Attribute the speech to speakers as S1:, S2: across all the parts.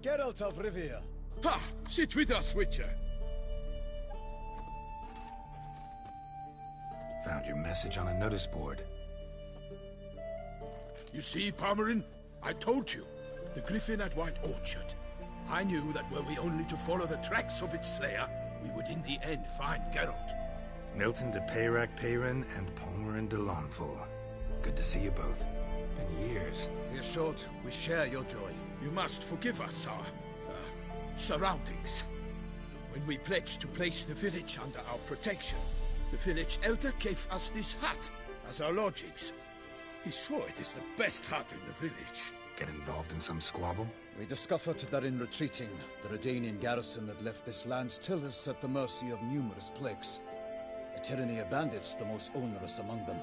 S1: Geralt of Rivia.
S2: Ha! Sit with us, Witcher.
S3: Found your message on a notice board.
S2: You see, Parmarin? I told you. The Griffin at White Orchard. I knew that were we only to follow the tracks of its slayer, we would in the end find Geralt.
S3: Milton de Peyrac Peyran and Palmerin de Launfal. Good to see you both. Been years.
S1: Be assured, we share your joy.
S2: You must forgive us our surroundings. When we pledged to place the village under our protection, the village elder gave us this hut as our lodgings. He swore it is the best hut in the village.
S3: Get involved in some squabble?
S1: We discovered that in retreating, the Redanian garrison that left this land still is at the mercy of numerous plagues. A tyranny of bandits, the most onerous among them.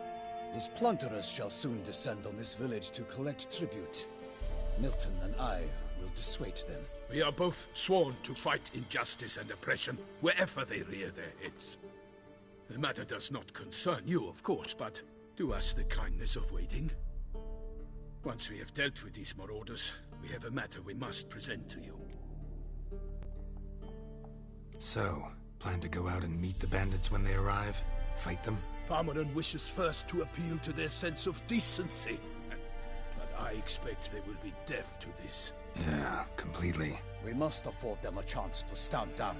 S1: These plunderers shall soon descend on this village to collect tribute. Milton and I will dissuade them.
S2: We are both sworn to fight injustice and oppression wherever they rear their heads. The matter does not concern you, of course, but do us the kindness of waiting. Once we have dealt with these marauders, we have a matter we must present to you.
S3: So, plan to go out and meet the bandits when they arrive? Fight them?
S2: Parmarin wishes first to appeal to their sense of decency. But I expect they will be deaf to this.
S3: Yeah, completely.
S1: We must afford them a chance to stand down.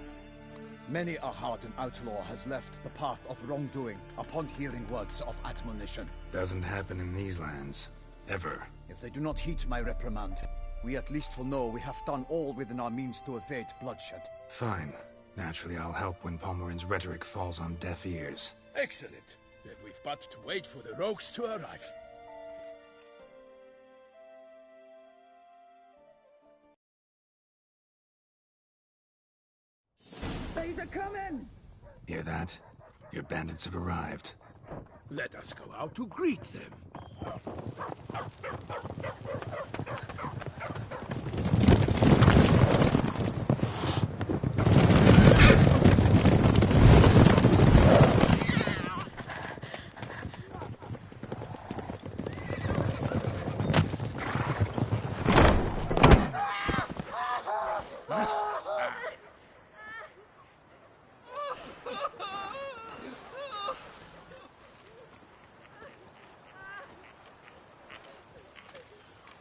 S1: Many a hardened outlaw has left the path of wrongdoing upon hearing words of admonition.
S3: Doesn't happen in these lands. Ever.
S1: If they do not heed my reprimand, we at least will know we have done all within our means to evade bloodshed.
S3: Fine. Naturally, I'll help when Palmerin's rhetoric falls on deaf ears.
S2: Excellent. Then we've but to wait for the rogues to arrive.
S4: They's a coming!
S3: Hear that? Your bandits have arrived.
S2: Let us go out to greet them.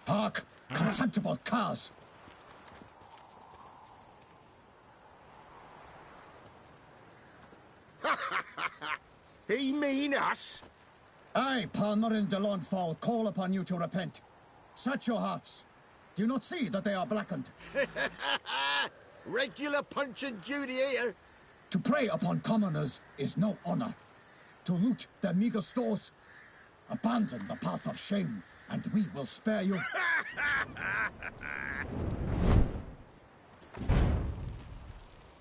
S4: Hark! Contemptible curs!
S2: They mean us?
S4: I, Palmerin de Launfal, call upon you to repent. Set your hearts. Do you not see that they are blackened?
S5: Regular Punch and Judy here.
S4: To prey upon commoners is no honor. To loot their meager stores, abandon the path of shame, and we will spare you.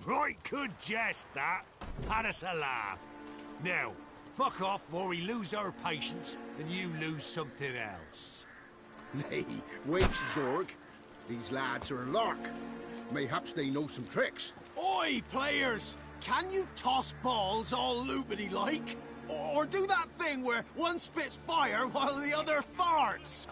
S6: Right good jest, that. Had us a laugh. Now, fuck off or we lose our patience and you lose something else.
S7: Nay, wait, Zorg. These lads are a lark. Mayhaps they know some tricks.
S5: Oi, players! Can you toss balls all loopity-like? Or do that thing where one spits fire while the other farts?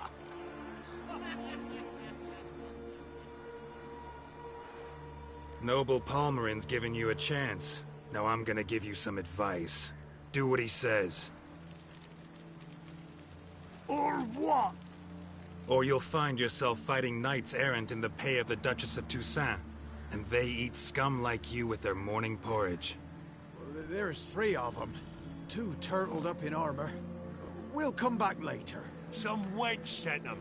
S3: Noble Palmerin's giving you a chance. Now I'm gonna give you some advice. Do what he says.
S6: Or what?
S3: Or you'll find yourself fighting knights errant in the pay of the Duchess of Toussaint. And they eat scum like you with their morning porridge.
S5: There's 3 of them. 2 turtled up in armor. We'll come back later.
S6: Some wench sent them.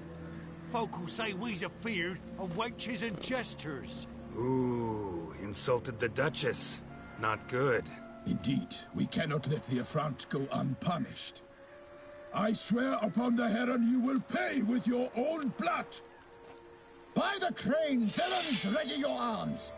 S6: Folk who say we's afeard of wenches and jesters.
S3: Ooh, insulted the Duchess. Not good.
S8: Indeed, we cannot let the affront go unpunished. I swear upon the Heron you will pay with your own blood!
S4: By the crane, villains, ready your arms!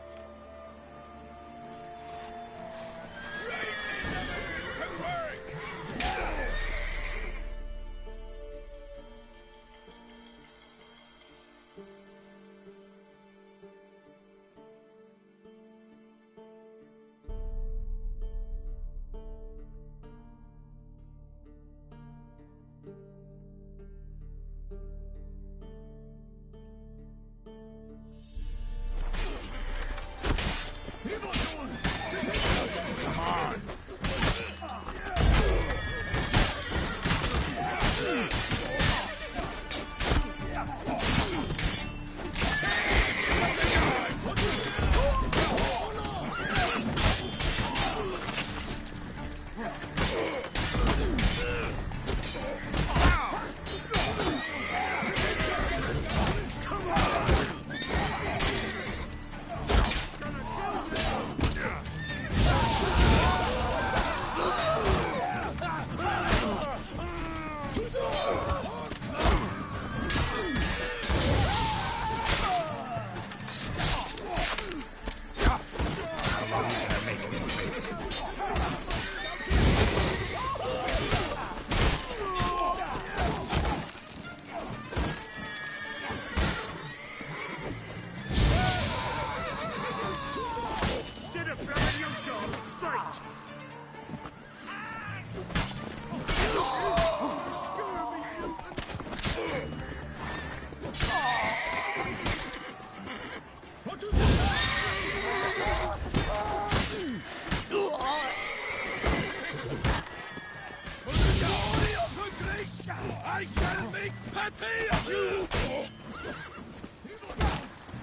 S6: I shall make patty of you!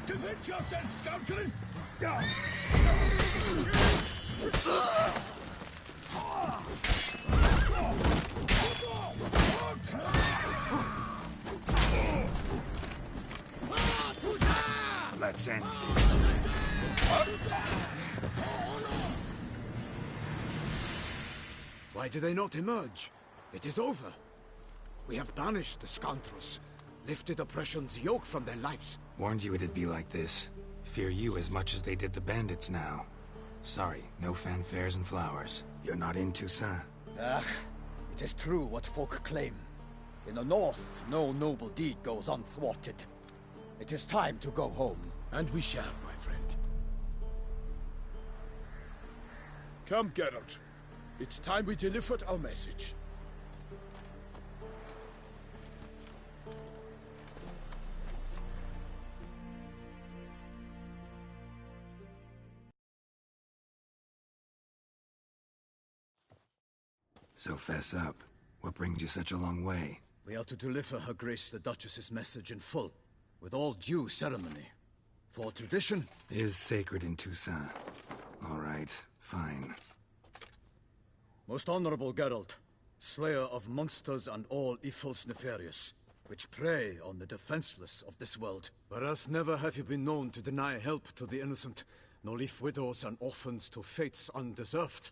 S8: Defend yourself, scoundrel!
S3: Let's end.
S1: Why do they not emerge? It is over. We have banished the scoundrels, lifted oppression's yoke from their lives.
S3: Warned you it'd be like this. Fear you as much as they did the bandits now. Sorry, no fanfares and flowers. You're not in Toussaint.
S1: Ah, it is true what folk claim. In the north, no noble deed goes unthwarted. It is time to go home.
S2: And we shall, my friend. Come, Geralt. It's time we delivered our message.
S3: So fess up. What brings you such a long way?
S1: We are to deliver Her Grace the Duchess's message in full, with all due ceremony. For tradition
S3: is sacred in Toussaint. All right, fine.
S1: Most honorable Geralt, slayer of monsters and all evils nefarious, which prey on the defenseless of this world. Whereas never have you been known to deny help to the innocent, nor leave widows and orphans to fates undeserved.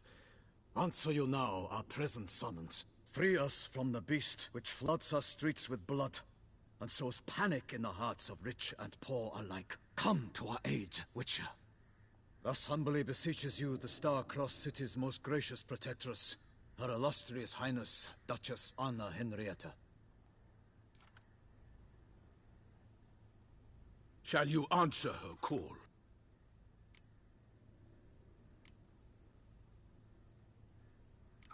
S1: Answer you now our present summons. Free us from the beast which floods our streets with blood, and sows panic in the hearts of rich and poor alike. Come to our aid, Witcher. Thus humbly beseeches you the Star-Crossed City's most gracious protectress, Her Illustrious Highness, Duchess Anna Henrietta.
S2: Shall you answer her call?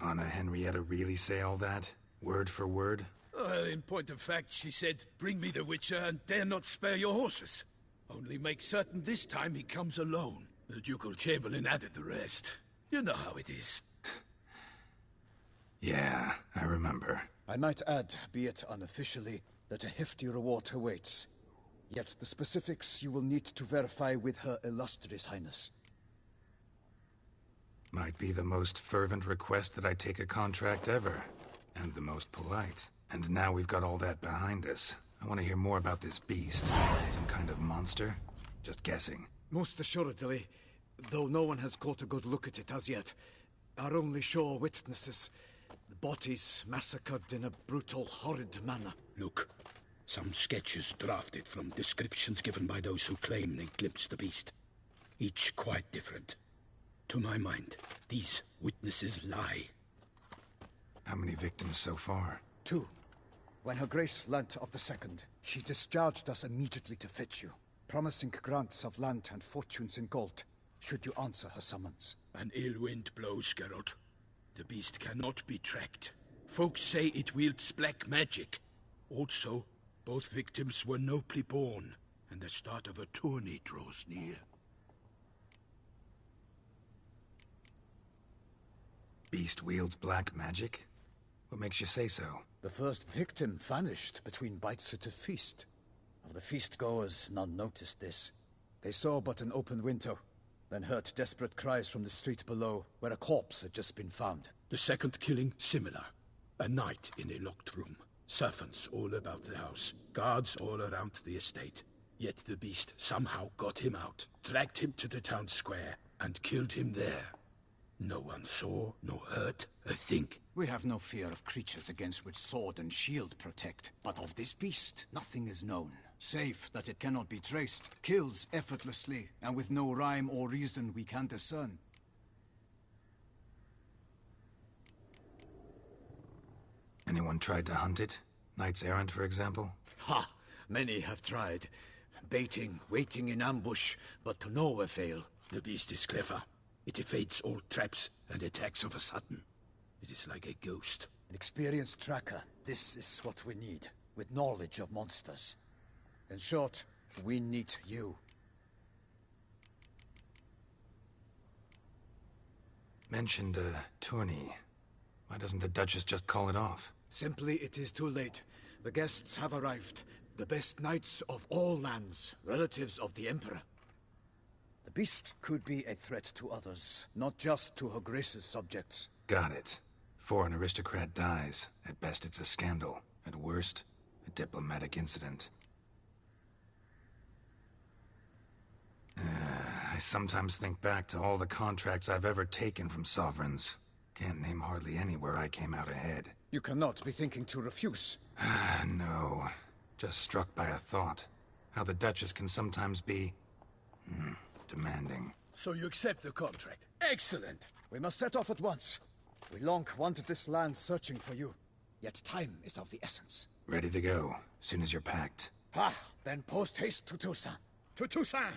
S3: Anna Henrietta really say all that? Word for word?
S2: Well, in point of fact, she said, bring me the Witcher and dare not spare your horses. Only make certain this time he comes alone. The Ducal Chamberlain added the rest. You know how it is.
S3: Yeah, I remember.
S1: I might add, be it unofficially, that a hefty reward awaits. Yet the specifics you will need to verify with Her Illustrious Highness.
S3: Might be the most fervent request that I take a contract ever. And the most polite. And now we've got all that behind us. I want to hear more about this beast. Some kind of monster? Just guessing.
S1: Most assuredly, though no one has caught a good look at it as yet. Our only sure witnesses. The bodies massacred in a brutal, horrid manner.
S2: Look, some sketches drafted from descriptions given by those who claim they glimpsed the beast. Each quite different. To my mind, these witnesses lie.
S3: How many victims so far?
S1: 2. When Her Grace learnt of the second, she discharged us immediately to fetch you, promising grants of land and fortunes in gold, should you answer her summons.
S2: An ill wind blows, Geralt. The beast cannot be tracked. Folks say it wields black magic. Also, both victims were nobly born, and the start of a tourney draws near.
S3: Beast wields black magic? What makes you say so?
S1: The first victim vanished between bites at a feast. Of the feast-goers, none noticed this. They saw but an open window, then heard desperate cries from the street below, where a corpse had just been found.
S2: The second killing, similar. A night in a locked room. Servants all about the house. Guards all around the estate. Yet the beast somehow got him out, dragged him to the town square, and killed him there. No one saw, nor heard a thing.
S1: We have no fear of creatures against which sword and shield protect. But of this beast, nothing is known. Save that it cannot be traced, kills effortlessly, and with no rhyme or reason we can discern.
S3: Anyone tried to hunt it? Knights errant, for example?
S1: Ha! Many have tried. Baiting, waiting in ambush, but to no avail.
S2: The beast is clever. It evades all traps and attacks of a sudden. It is like a ghost.
S1: An experienced tracker. This is what we need, with knowledge of monsters. In short, we need you.
S3: Mentioned a tourney. Why doesn't the Duchess just call it off?
S1: Simply, it is too late. The guests have arrived. The best knights of all lands, relatives of the Emperor. The beast could be a threat to others, not just to Her Grace's subjects.
S3: Got it. Before an aristocrat dies, at best it's a scandal. At worst, a diplomatic incident. I sometimes think back to all the contracts I've ever taken from sovereigns. Can't name hardly any where I came out ahead.
S1: You cannot be thinking to refuse.
S3: No. Just struck by a thought. How the Duchess can sometimes be... demanding.
S2: So you accept the contract. Excellent!
S1: We must set off at once. We long wanted this land searching for you. Yet time is of the essence.
S3: Ready to go, soon as you're packed.
S1: Then post-haste to Toussaint.
S2: To Toussaint!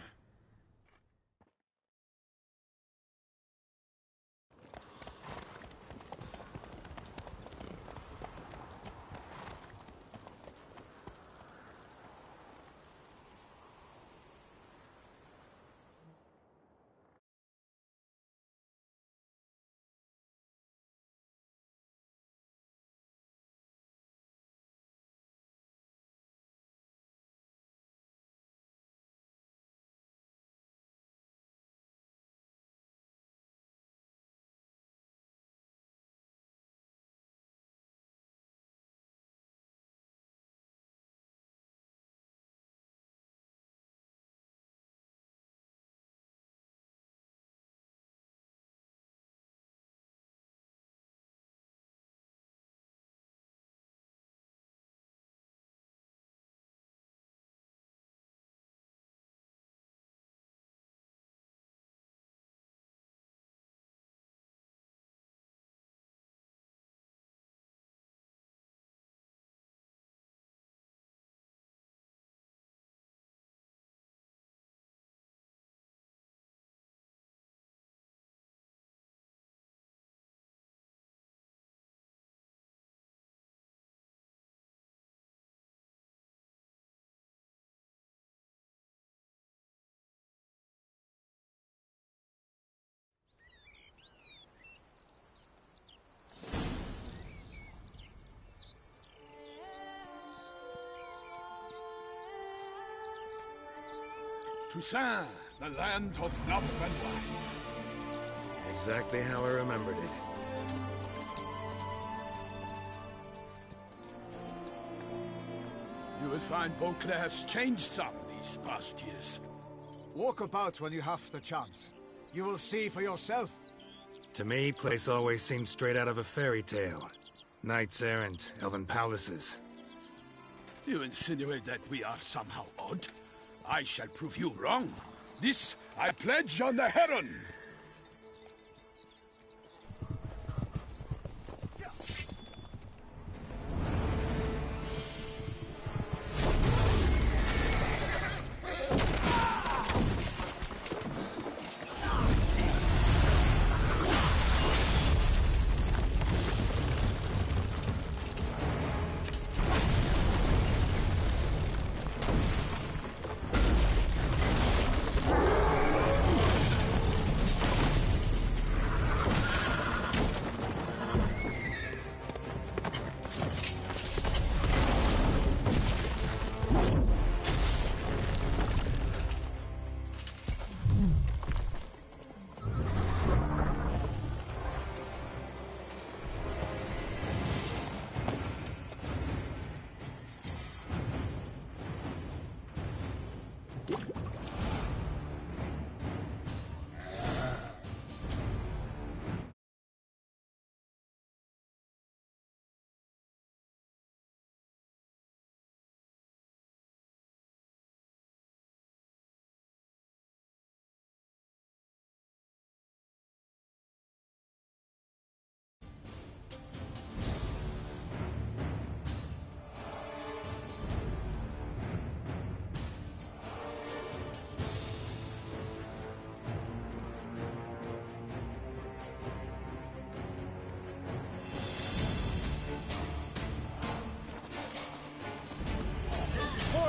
S2: Toussaint, the land of fluff and wine.
S3: Exactly how I remembered it.
S2: You will find Beauclair has changed some these past years.
S9: Walk about when you have the chance. You will see for yourself.
S3: To me, place always seemed straight out of a fairy tale. Knights errant, elven palaces.
S2: You insinuate that we are somehow odd? I shall prove you wrong. This I pledge on the Heron!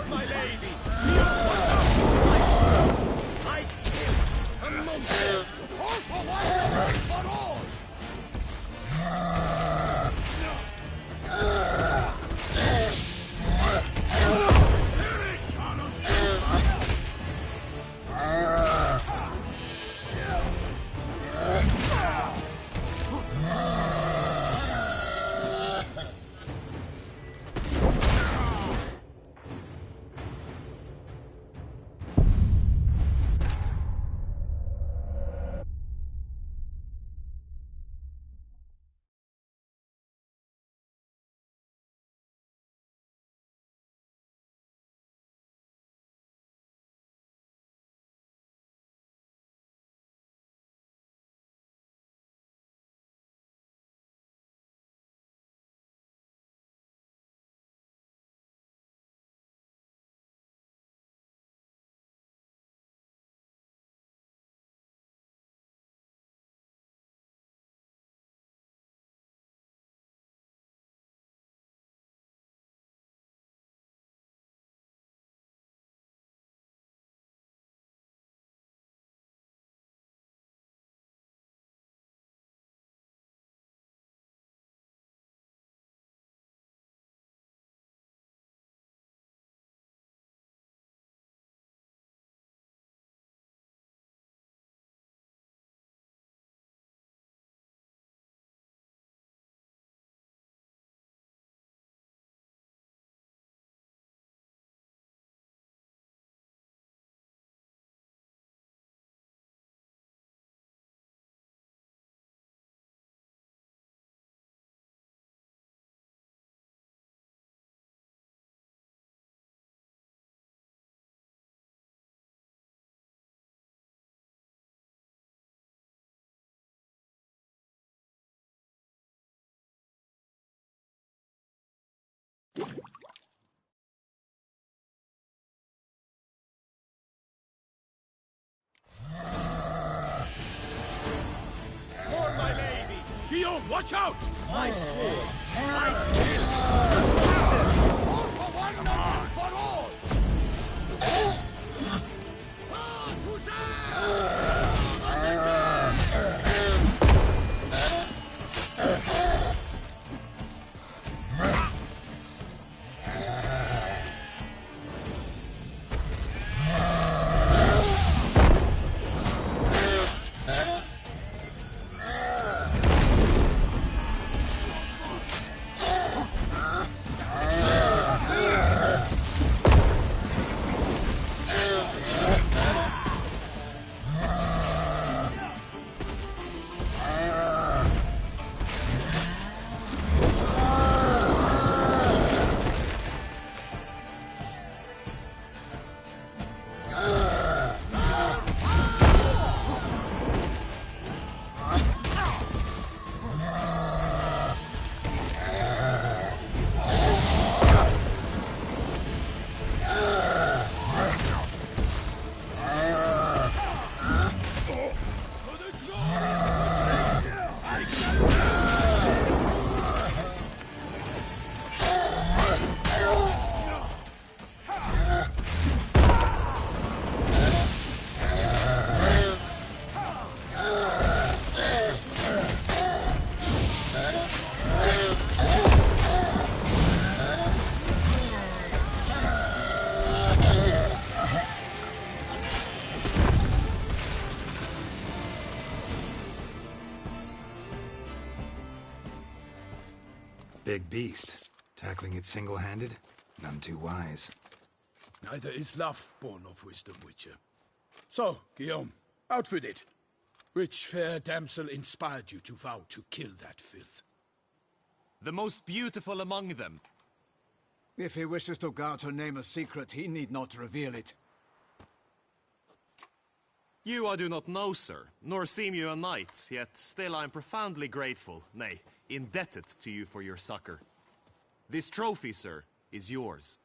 S5: My lady! I kill a monster! All for one, for all! Perish, Arnold!
S2: Guillaume, watch out!
S5: My sword! My kill! All for one, and for all! Ah, Toussaint!
S3: big beast. Tackling it single-handed? None too wise.
S2: Neither is love born of wisdom, Witcher. So, Guillaume, out with it. Which fair damsel inspired you to vow to kill that filth?
S5: The most beautiful among them.
S9: If he wishes to guard her name a secret, he need not reveal it.
S5: You I do not know, sir, nor seem you a knight, yet still I am profoundly grateful, nay, indebted to you for your succor. This trophy, sir, is yours.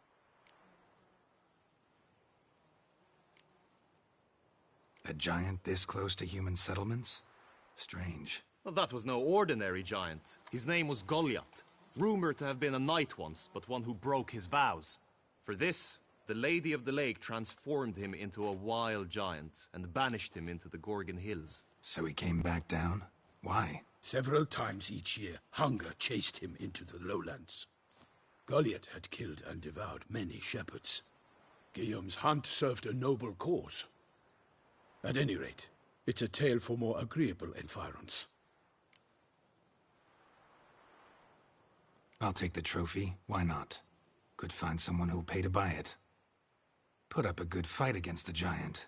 S3: A giant this close to human settlements? Strange.
S5: Well, that was no ordinary giant. His name was Goliath, rumored to have been a knight once, but one who broke his vows. For this, the Lady of the Lake transformed him into a wild giant and banished him into the Gorgon Hills.
S3: So he came back down? Why?
S2: Several times each year, hunger chased him into the lowlands. Goliath had killed and devoured many shepherds. Guillaume's hunt served a noble cause. At any rate, it's a tale for more agreeable environs.
S3: I'll take the trophy. Why not? Could find someone who'll pay to buy it. Put up a good fight against the giant.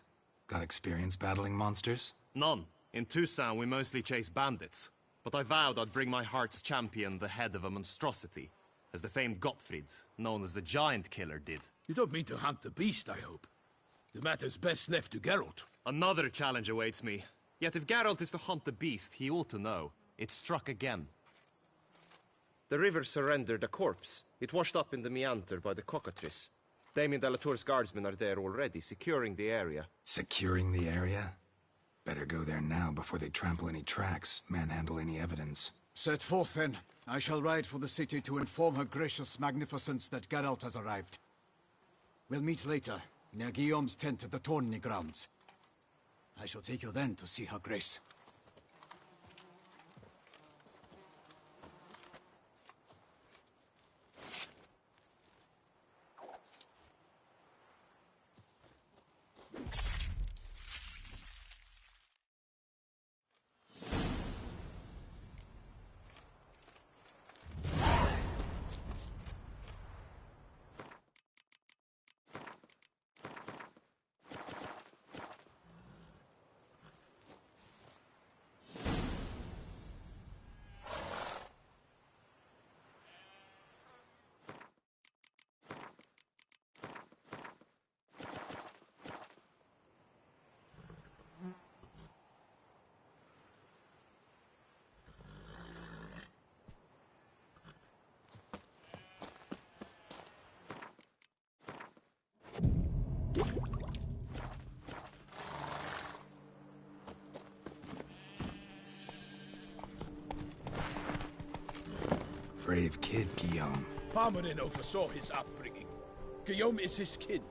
S3: Got experience battling monsters?
S5: None. In Toussaint we mostly chase bandits. But I vowed I'd bring my heart's champion the head of a monstrosity, as the famed Gottfried, known as the Giant Killer, did.
S2: You don't mean to hunt the beast, I hope. The matter's best left to Geralt.
S5: Another challenge awaits me. Yet if Geralt is to hunt the beast, he ought to know. It struck again.
S10: The river surrendered a corpse. It washed up in the meander by the cockatrice. Damien de la Tour's guardsmen are there already, securing the area.
S3: Securing the area? Better go there now before they trample any tracks, manhandle any evidence.
S9: Set forth, then. I shall ride for the city to inform her gracious magnificence that Geralt has arrived. We'll meet later, near Guillaume's tent at the Tourney grounds. I shall take you then to see her grace.
S3: Brave kid, Guillaume.
S2: Parmarin oversaw his upbringing. Guillaume is his kin.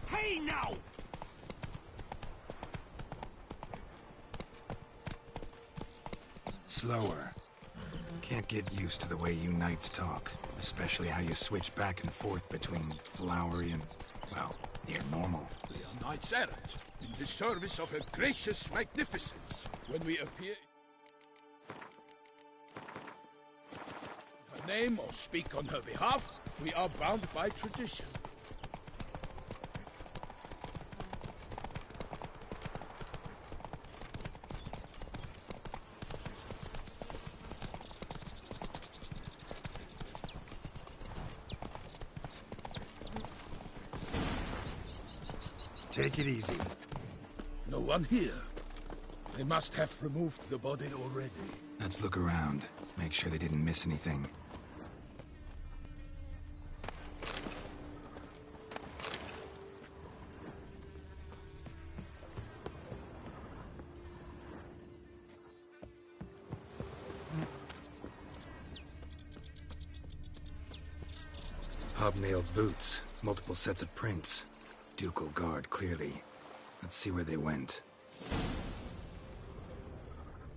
S6: Hey now!
S3: Slower. Can't get used to the way you knights talk, especially how you switch back and forth between flowery and, well, near normal.
S2: We are knights errant, in the service of her gracious magnificence. When we appear in her name or speak on her behalf, we are bound by tradition.
S3: Take it easy.
S2: No one here. They must have removed the body already.
S3: Let's look around. Make sure they didn't miss anything. Hobnailed boots, multiple sets of prints. Ducal guard, clearly. Let's see where they went.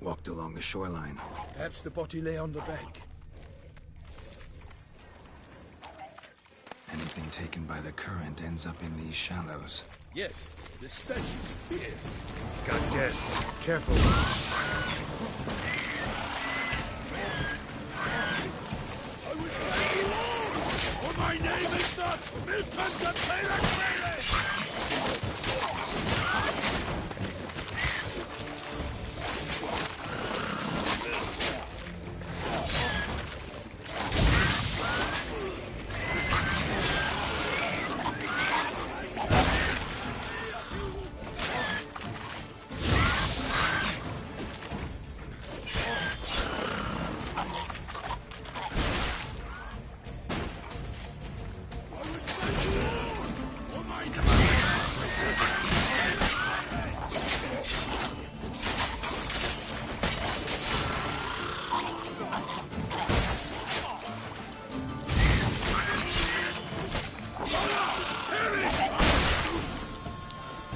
S3: Walked along the shoreline.
S2: Perhaps the body lay on the bank.
S3: Anything taken by the current ends up in these shallows.
S2: Yes, the stench is fierce.
S3: Got guests. Careful.
S2: I will thank you all, for my name is not Milton the Pirate.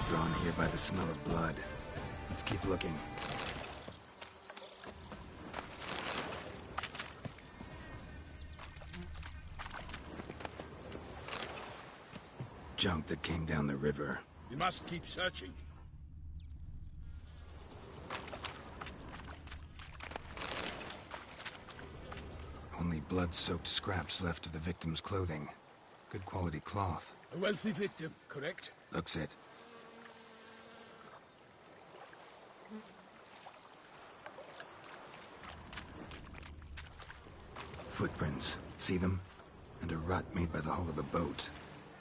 S3: Drawn here by the smell of blood. Let's keep looking. Junk that came down the river.
S2: We must keep searching.
S3: Only blood-soaked scraps left of the victim's clothing. Good quality cloth.
S2: A wealthy victim, correct?
S3: Looks it. Footprints. See them? And a rut made by the hull of a boat.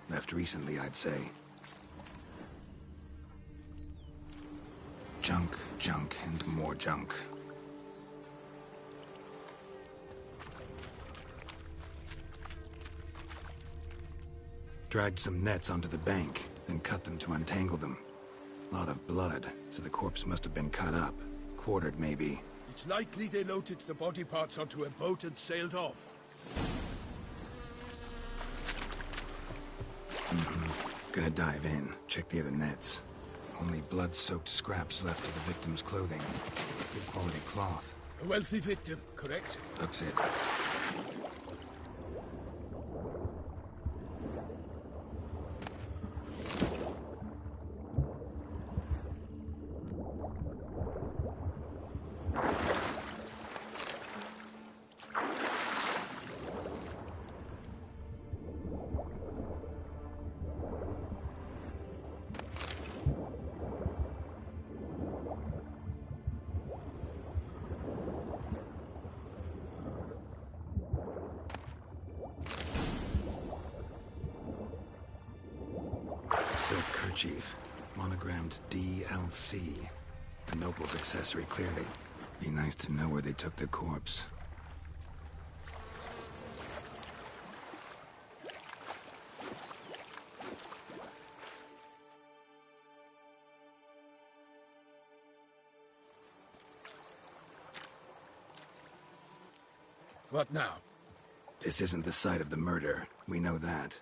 S3: Left recently, I'd say. Junk, junk, and more junk. Dragged some nets onto the bank, then cut them to untangle them. Lot of blood, so the corpse must have been cut up. Quartered, maybe.
S2: It's likely they loaded the body parts onto a boat and sailed off.
S3: Gonna dive in, check the other nets. Only blood-soaked scraps left of the victim's clothing. Good quality cloth.
S2: A wealthy victim, correct?
S3: Looks it. Silk kerchief, monogrammed DLC. A noble's accessory, clearly. Be nice to know where they took the corpse.
S2: What now?
S3: This isn't the site of the murder. We know that.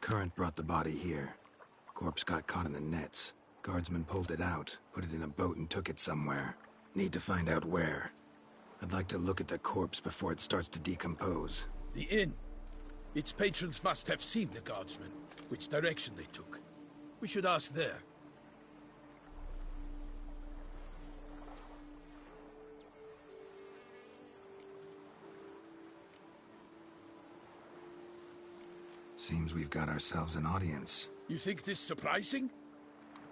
S3: Current brought the body here. Corpse got caught in the nets. Guardsmen pulled it out, put it in a boat and took it somewhere. Need to find out where. I'd like to look at the corpse before it starts to decompose.
S2: The inn. Its patrons must have seen the guardsmen, which direction they took. We should ask there.
S3: Seems we've got ourselves an audience.
S2: You think this surprising?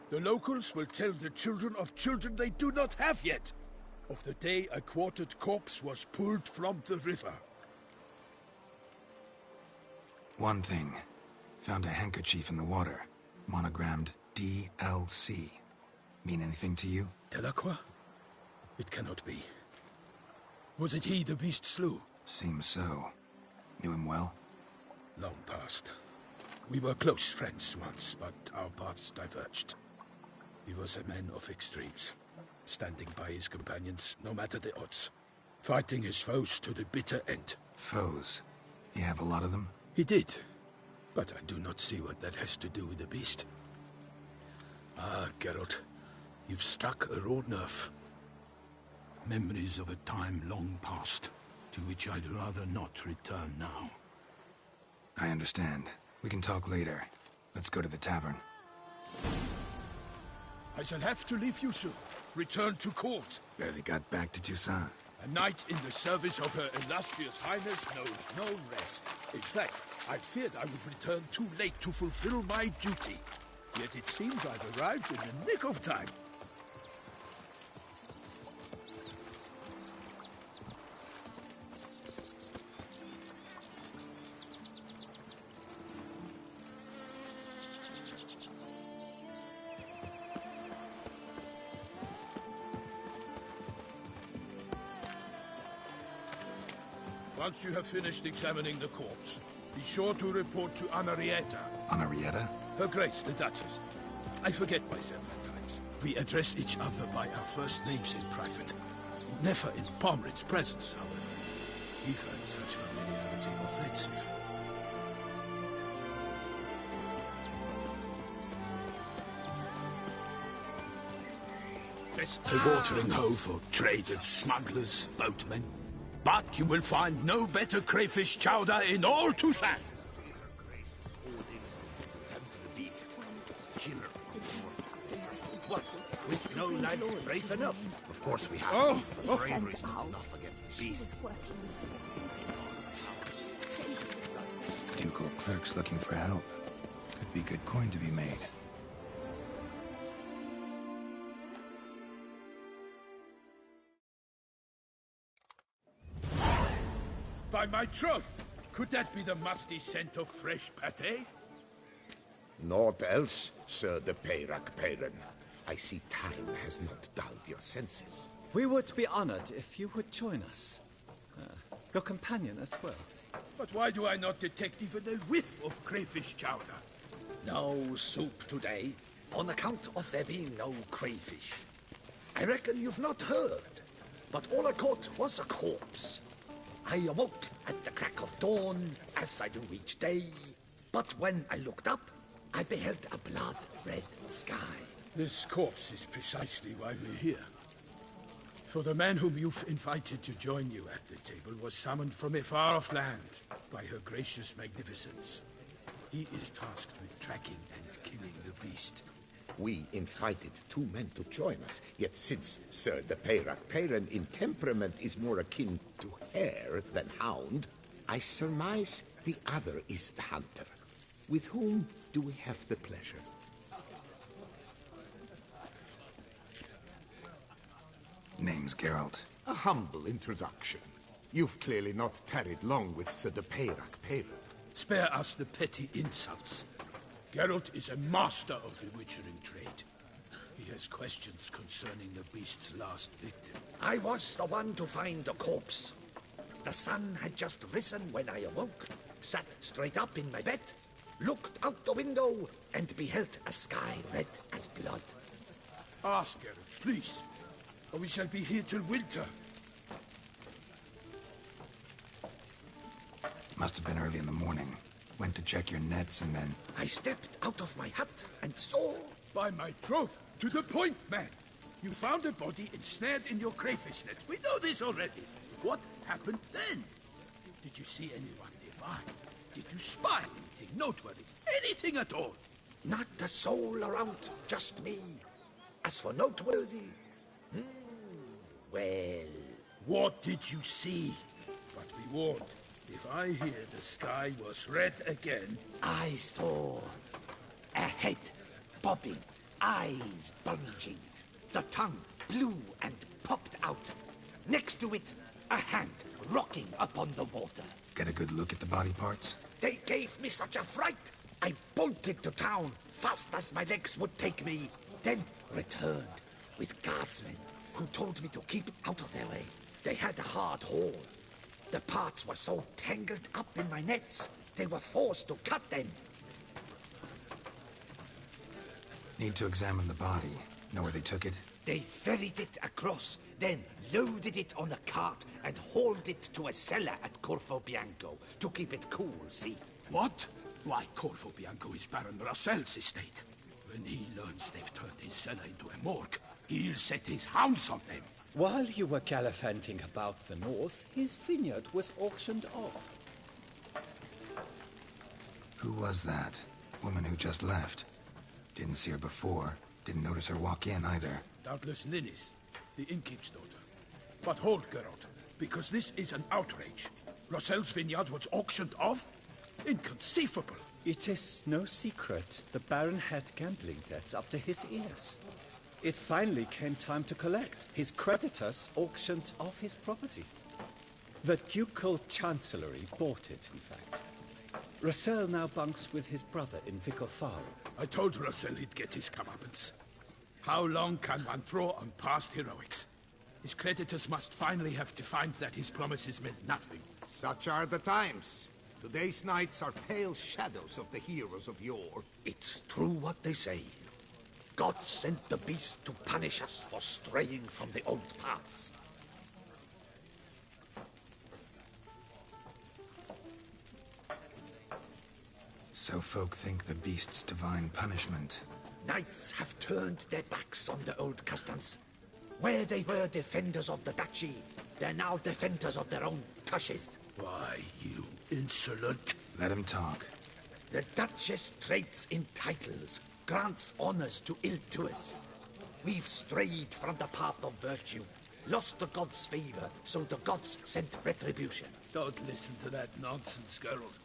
S2: The locals will tell the children of children they do not have yet, of the day a quartered corpse was pulled from the river.
S3: One thing. Found a handkerchief in the water. Monogrammed DLC. Mean anything to you?
S2: Delacroix? It cannot be. Was it he the beast slew?
S3: Seems so. Knew him well?
S2: Long past. We were close friends once, but our paths diverged. He was a man of extremes, standing by his companions, no matter the odds. Fighting his foes to the bitter end.
S3: Foes? You have a lot of them?
S2: He did, but I do not see what that has to do with the beast. Ah, Geralt, you've struck a raw nerve. Memories of a time long past, to which I'd rather not return now.
S3: I understand. We can talk later. Let's go to the tavern.
S2: I shall have to leave you soon. Return to court.
S3: Barely got back to Toussaint.
S2: A knight in the service of Her Illustrious Highness knows no rest. In fact, I feared I would return too late to fulfill my duty. Yet it seems I've arrived in the nick of time. Once you have finished examining the corpse, be sure to report to Anarietta.
S3: Anarietta?
S2: Her Grace, the Duchess. I forget myself at times. We address each other by our first names in private. Never in Pomred's presence, however. He finds such familiarity offensive. A watering hole for traders, smugglers, boatmen. But you will find no better crayfish chowder in all Toussaint.
S6: What? With no lads brave enough?
S11: Of course we have.
S6: Oh,
S11: bravery's not enough against the beast.
S3: Ducal clerks looking for help. Could be good coin to be made.
S2: By my troth, could that be the musty scent of fresh pâté?
S11: Naught else, Sir de Peyrac Peyran. I see time has not dulled your senses.
S12: We would be honored if you would join us. Your companion as well.
S2: But why do I not detect even a whiff of crayfish chowder?
S13: No soup today, on account of there being no crayfish. I reckon you've not heard, but all I caught was a corpse. I awoke at the crack of dawn, as I do each day, but when I looked up, I beheld a blood-red sky.
S2: This corpse is precisely why we're here. For the man whom you've invited to join you at the table was summoned from a far-off land by Her Gracious Magnificence. He is tasked with tracking and killing the beast.
S11: We invited 2 men to join us, yet since Sir de Peyrac Peyran in temperament is more akin to hare than hound, I surmise the other is the hunter. With whom do we have the pleasure?
S3: Name's Geralt.
S11: A humble introduction. You've clearly not tarried long with Sir de Peyrac Peyran.
S2: Spare us the petty insults. Geralt is a master of the witchering trade. He has questions concerning the beast's last victim.
S13: I was the one to find the corpse. The sun had just risen when I awoke, sat straight up in my bed, looked out the window, and beheld a sky red as blood.
S2: Ask Geralt, please, or we shall be here till winter.
S3: Must have been early in the morning. Went to check your nets and then...
S13: I stepped out of my hut and saw...
S2: By my troth, to the point, man. You found a body ensnared in your crayfish nets. We know this already. What happened then? Did you see anyone nearby? Did you spy anything noteworthy? Anything at all?
S13: Not a soul around, just me. As for noteworthy... well...
S2: What did you see? But be warned. If I hear the sky was red again...
S13: I saw a head bobbing, eyes bulging, the tongue blue and popped out. Next to it, a hand rocking upon the water.
S3: Get a good look at the body parts?
S13: They gave me such a fright, I bolted to town, fast as my legs would take me, then returned with guardsmen who told me to keep out of their way. They had a hard haul. The parts were so tangled up in my nets, they were forced to cut them.
S3: Need to examine the body. Know where they took it?
S13: They ferried it across, then loaded it on a cart and hauled it to a cellar at Corvo Bianco to keep it cool, see?
S2: What? Why, Corvo Bianco is Baron Rossel's estate. When he learns they've turned his cellar into a morgue, he'll set his hounds on them.
S12: While you were gallivanting about the north, his vineyard was auctioned off.
S3: Who was that? Woman who just left. Didn't see her before. Didn't notice her walk in either.
S2: Doubtless Ninnis, the innkeep's daughter. But hold, Geralt, because this is an outrage. Rossel's vineyard was auctioned off? Inconceivable.
S12: It is no secret. The Baron had gambling debts up to his ears. It finally came time to collect. His creditors auctioned off his property. The Ducal Chancellery bought it, in fact. Rossel now bunks with his brother in Vicofaro.
S2: I told Rossel he'd get his comeuppance. How long can one throw on past heroics? His creditors must finally have to find that his promises meant nothing.
S11: Such are the times. Today's knights are pale shadows of the heroes of yore.
S13: It's true what they say. God sent the beast to punish us for straying from the old paths.
S3: So folk think the beast's divine punishment.
S13: Knights have turned their backs on the old customs. Where they were defenders of the duchy, they're now defenders of their own tushes.
S2: Why, you insolent...
S3: Let him talk.
S13: The Duchess trades in titles, grants honors to ill-doers. We've strayed from the path of virtue, lost the gods' favor, so the gods sent retribution.
S2: Don't listen to that nonsense, Geralt.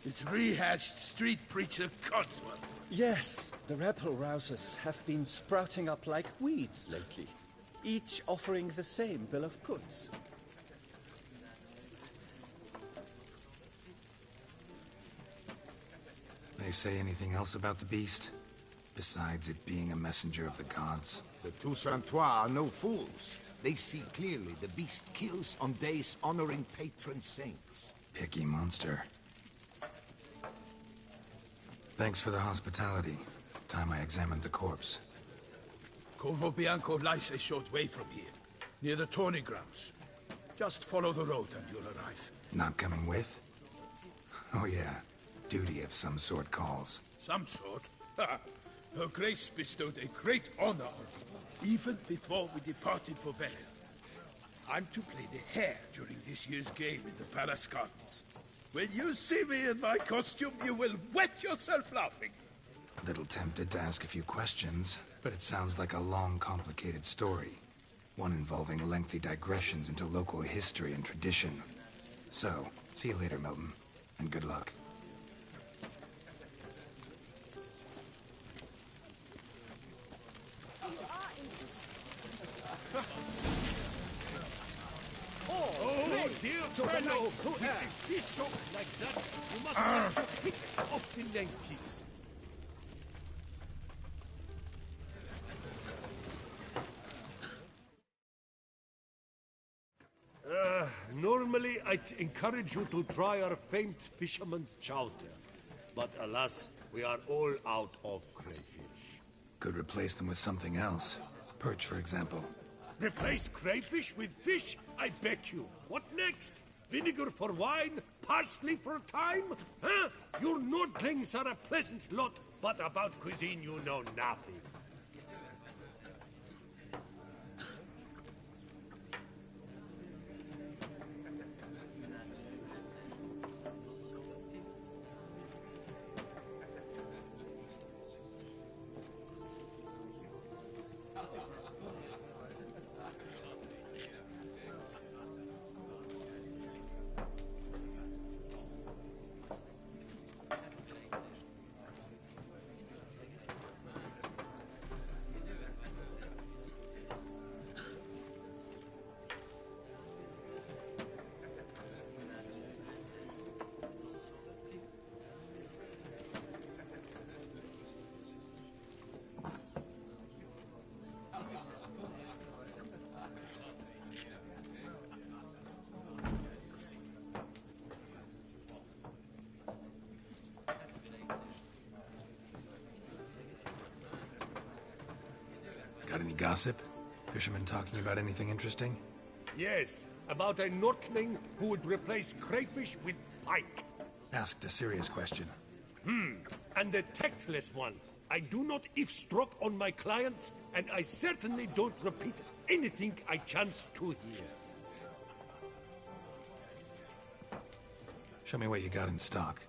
S2: It's rehashed street preacher Codswell.
S12: Yes, the rebel-rousers have been sprouting up like weeds lately, each offering the same bill of goods.
S3: They say anything else about the beast? Besides it being a messenger of the gods?
S11: The Toussaintois are no fools. They see clearly the beast kills on days honoring patron saints.
S3: Picky monster. Thanks for the hospitality. Time I examined the corpse.
S2: Corvo Bianco lies a short way from here, near the tourney grounds. Just follow the road and you'll arrive.
S3: Not coming with? Oh yeah, duty of some sort calls.
S2: Some sort? Her Grace bestowed a great honor on me, even before we departed for Velen. I'm to play the hare during this year's game in the Palace Gardens. When you see me in my costume, you will wet yourself laughing.
S3: A little tempted to ask a few questions, but it sounds like a long, complicated story. One involving lengthy digressions into local history and tradition. So, see you later, Milton, and good luck.
S6: Oh, dear fellow! If you shock like that, you must have to pick up the lengths. Normally, I'd encourage you to try our famed fisherman's chowder. But alas, we are all out of crayfish.
S3: Could replace them with something else. Perch, for example.
S6: Replace crayfish with fish? I bet you. What next? Vinegar for wine? Parsley for thyme? Huh? Your nordlings are a pleasant lot, but about cuisine you know nothing.
S3: Got any gossip? Fishermen talking about anything interesting?
S6: Yes, about a Nortling who would replace crayfish with pike.
S3: Asked a serious question.
S6: And a tactless one. I do not eavesdrop on my clients, and I certainly don't repeat anything I chance to hear.
S3: Show me what you got in stock.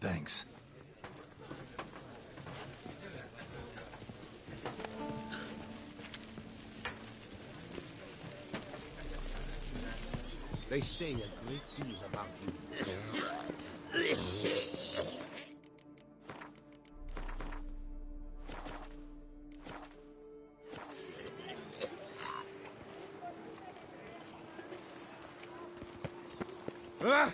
S3: Thanks.
S7: They say a great deal about you.
S10: Ah!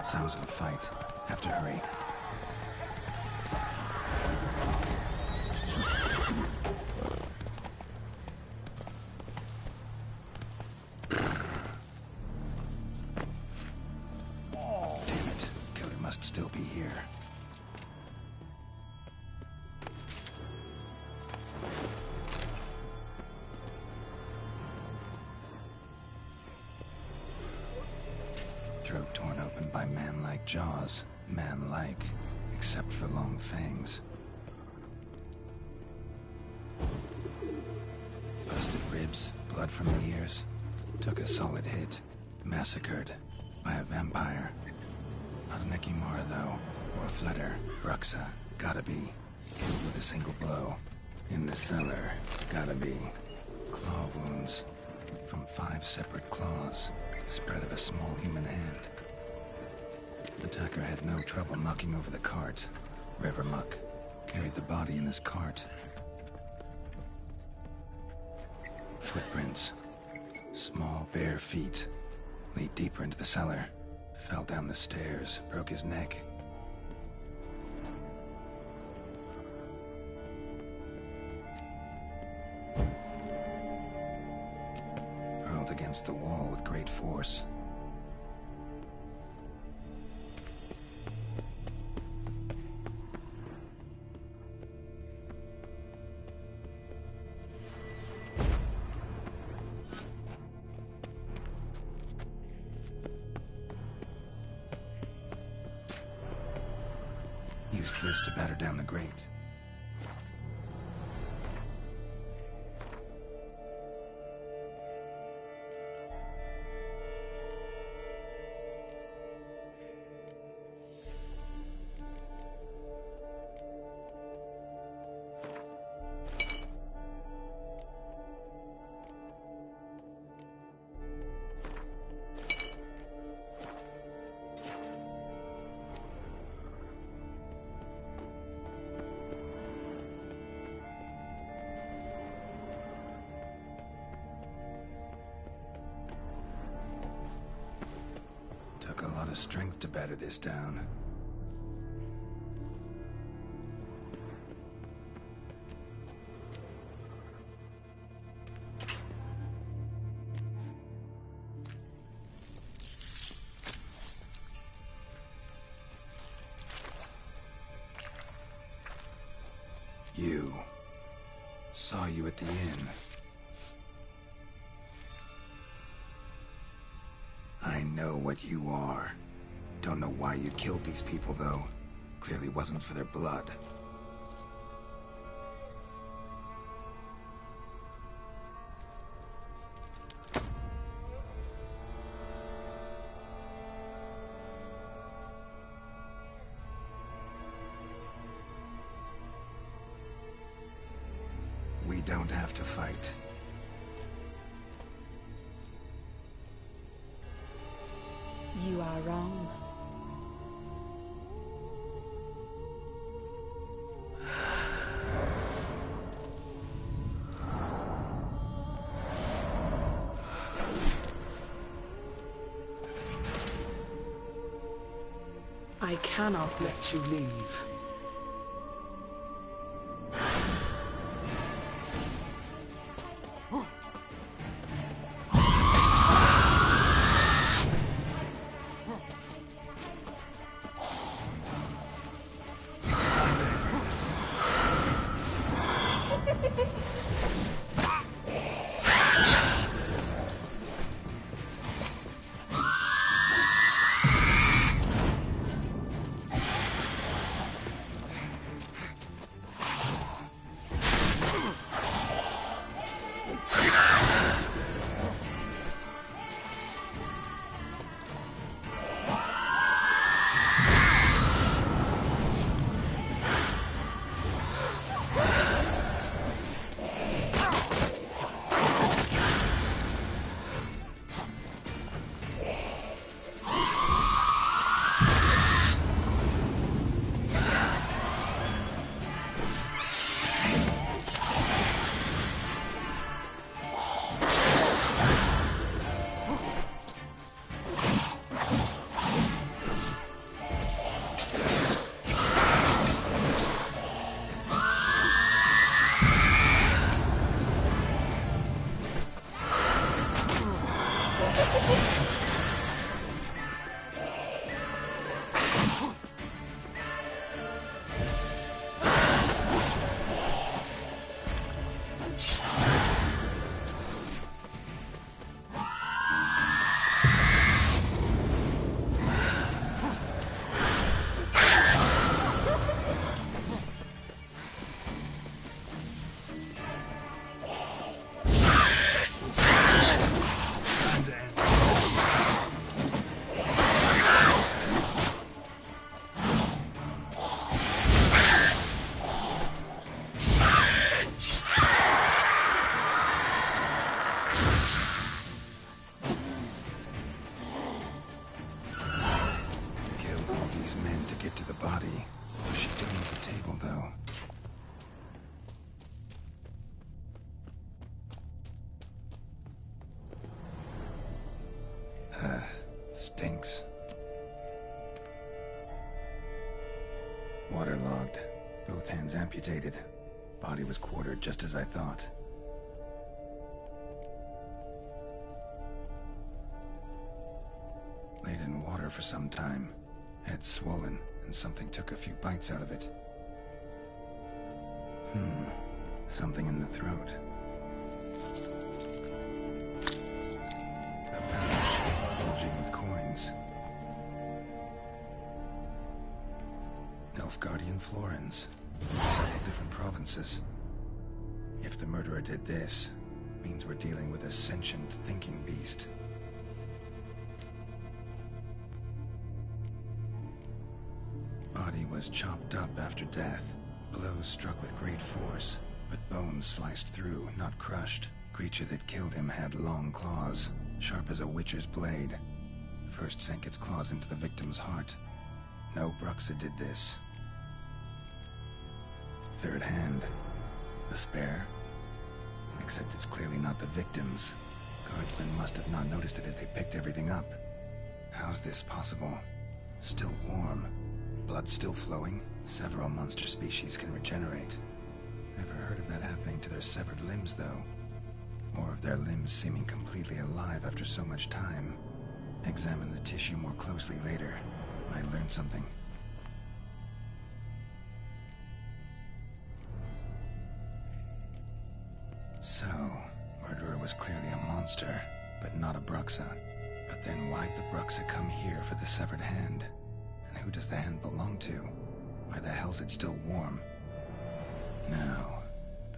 S3: Sounds of a fight. Have to hurry. Damn it. Killer must still be here. Throat torn open by man-like jaws. Man-like, except for long fangs. Busted ribs, blood from the ears. Took a solid hit. Massacred by a vampire. Not an Ekimara, though. Or a Fletter. Bruxa. Gotta be. Killed with a single blow. In the cellar. Gotta be. Claw wounds. From 5 separate claws. Spread of a small human hand. Attacker had no trouble knocking over the cart. Revermuck carried the body in his cart. Footprints. Small, bare feet. Lead deeper into the cellar. Fell down the stairs, broke his neck. Hurled against the wall with great force. Used this to batter down the grate. the strength to batter this down. You. Saw you at the inn. I know what you are. Don't know why you killed these people, though. Clearly wasn't for their blood. We don't have to fight.
S14: You are wrong. I cannot let you leave.
S3: Stinks. Waterlogged. Both hands amputated. Body was quartered just as I thought. Laid in water for some time. Head swollen, and something took a few bites out of it. Something in the throat. A pouch, bulging with coins. Nilfgaardian florins. Several different provinces. If the murderer did this, means we're dealing with a sentient thinking beast. Body was chopped up after death. Blows struck with great force, but bones sliced through, not crushed. Creature that killed him had long claws, sharp as a witcher's blade. First sank its claws into the victim's heart. No Bruxa did this. Third hand. The spare? Except it's clearly not the victim's. Guardsmen must have not noticed it as they picked everything up. How's this possible? Still warm. Blood still flowing? Several monster species can regenerate. Never heard of that happening to their severed limbs, though. Or of their limbs seeming completely alive after so much time. Examine the tissue more closely later. Might learn something. So, murderer was clearly a monster, but not a Bruxa. But then why'd the Bruxa come here for the severed hand? And who does the hand belong to? Why the hell's it still warm? Now,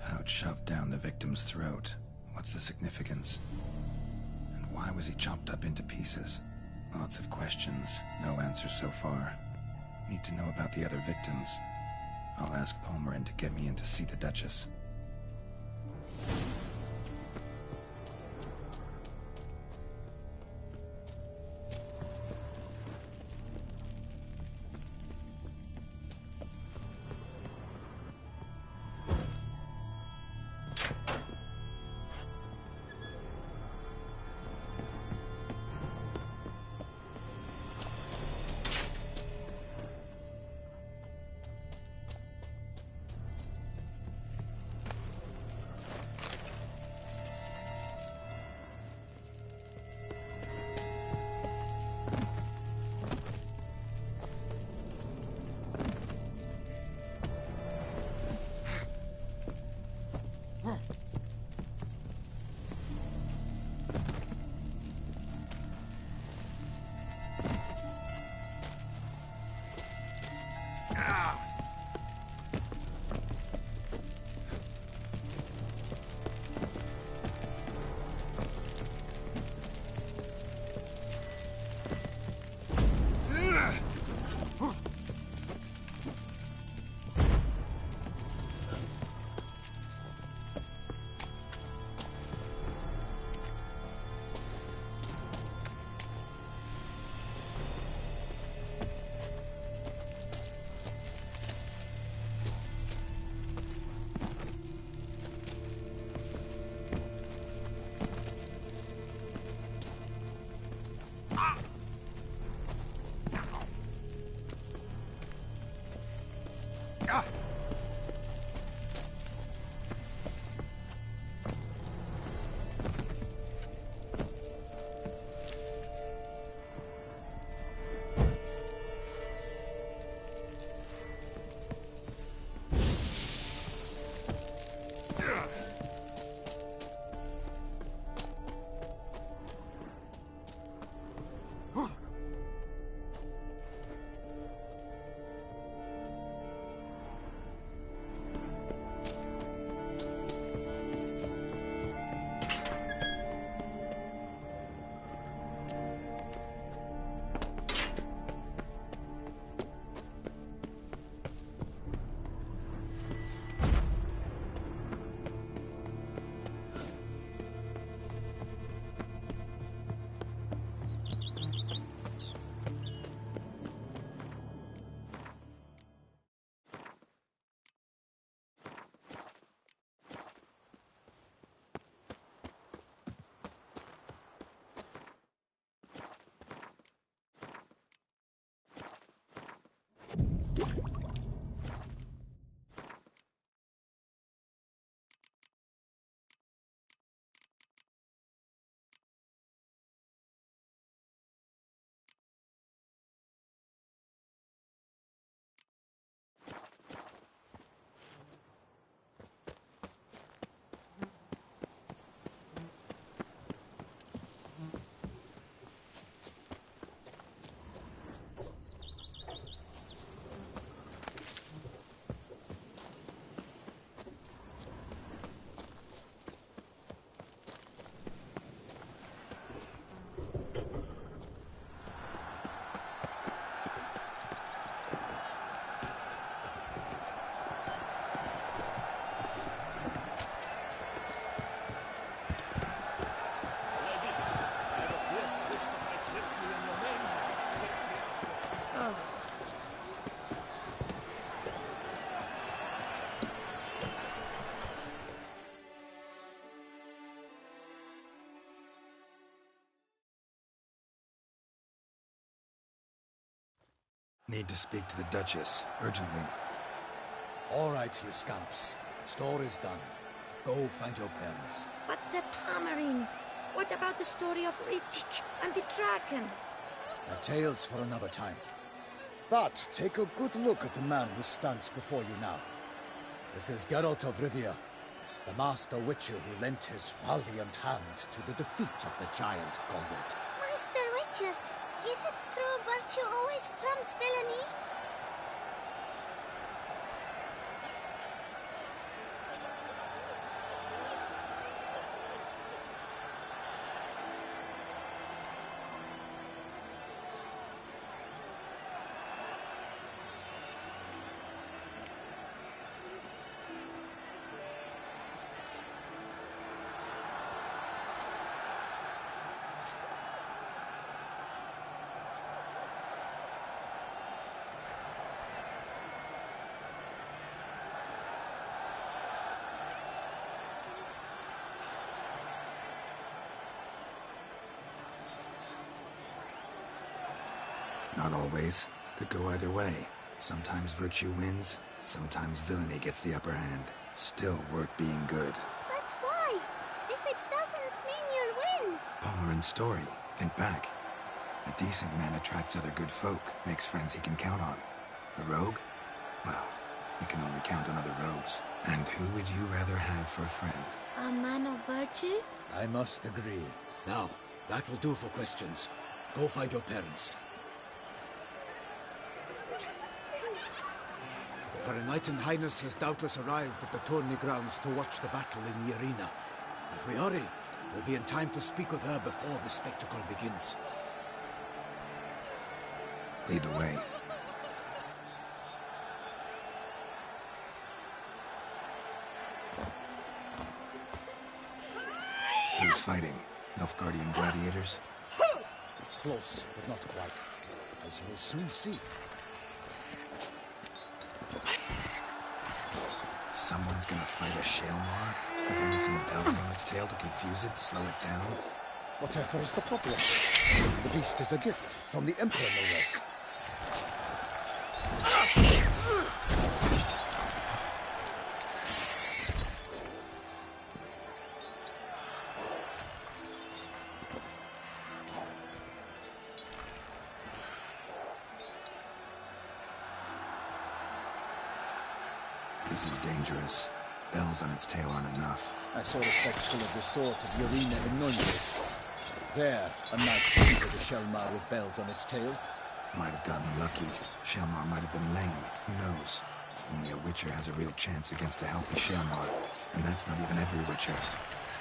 S3: pouch shoved down the victim's throat. What's the significance? And why was he chopped up into pieces? Lots of questions, no answers so far. Need to know about the other victims. I'll ask Palmerin to get me in to see the Duchess. Need to speak to the Duchess, urgently.
S1: All right, you scamps. Story's done. Go find your parents.
S15: But the Palmerine, what about the story of Riddick and the dragon?
S1: The tales for another time. But take a good look at the man who stands before you now. This is Geralt of Rivia, the master witcher who lent his valiant hand to the defeat of the giant Goliath.
S16: Master Witcher, is it true virtue always trumps villainy?
S3: Not always. Could go either way. Sometimes virtue wins, sometimes villainy gets the upper hand. Still worth being good.
S16: But why? If it doesn't mean you'll win.
S3: Palmerin's story. Think back. A decent man attracts other good folk, makes friends he can count on. The rogue? Well, he can only count on other rogues. And who would you rather have for a friend?
S16: A man of virtue?
S1: I must agree. Now, that will do for questions. Go find your parents. Her Knight and Highness has doubtless arrived at the tourney grounds to watch the battle in the arena. If we hurry, we'll be in time to speak with her before the spectacle begins.
S3: Lead the way. Who's fighting? Nilfgaardian gladiators?
S1: Close, but not quite. As you will soon see.
S3: Someone's gonna fight a Shaelmaar with only some bells on its tail to confuse it, slow it down?
S1: Whatever is the problem? The beast is a gift from the Emperor, no less.
S3: This is dangerous. Bells on its tail aren't enough.
S1: I saw a spectacle of the sword of the arena in Nuremberg. There, a knight defeated a Shaelmaar with bells on its tail.
S3: Might have gotten lucky. Shaelmaar might have been lame. Who knows? Only a Witcher has a real chance against a healthy Shaelmaar. And that's not even every Witcher.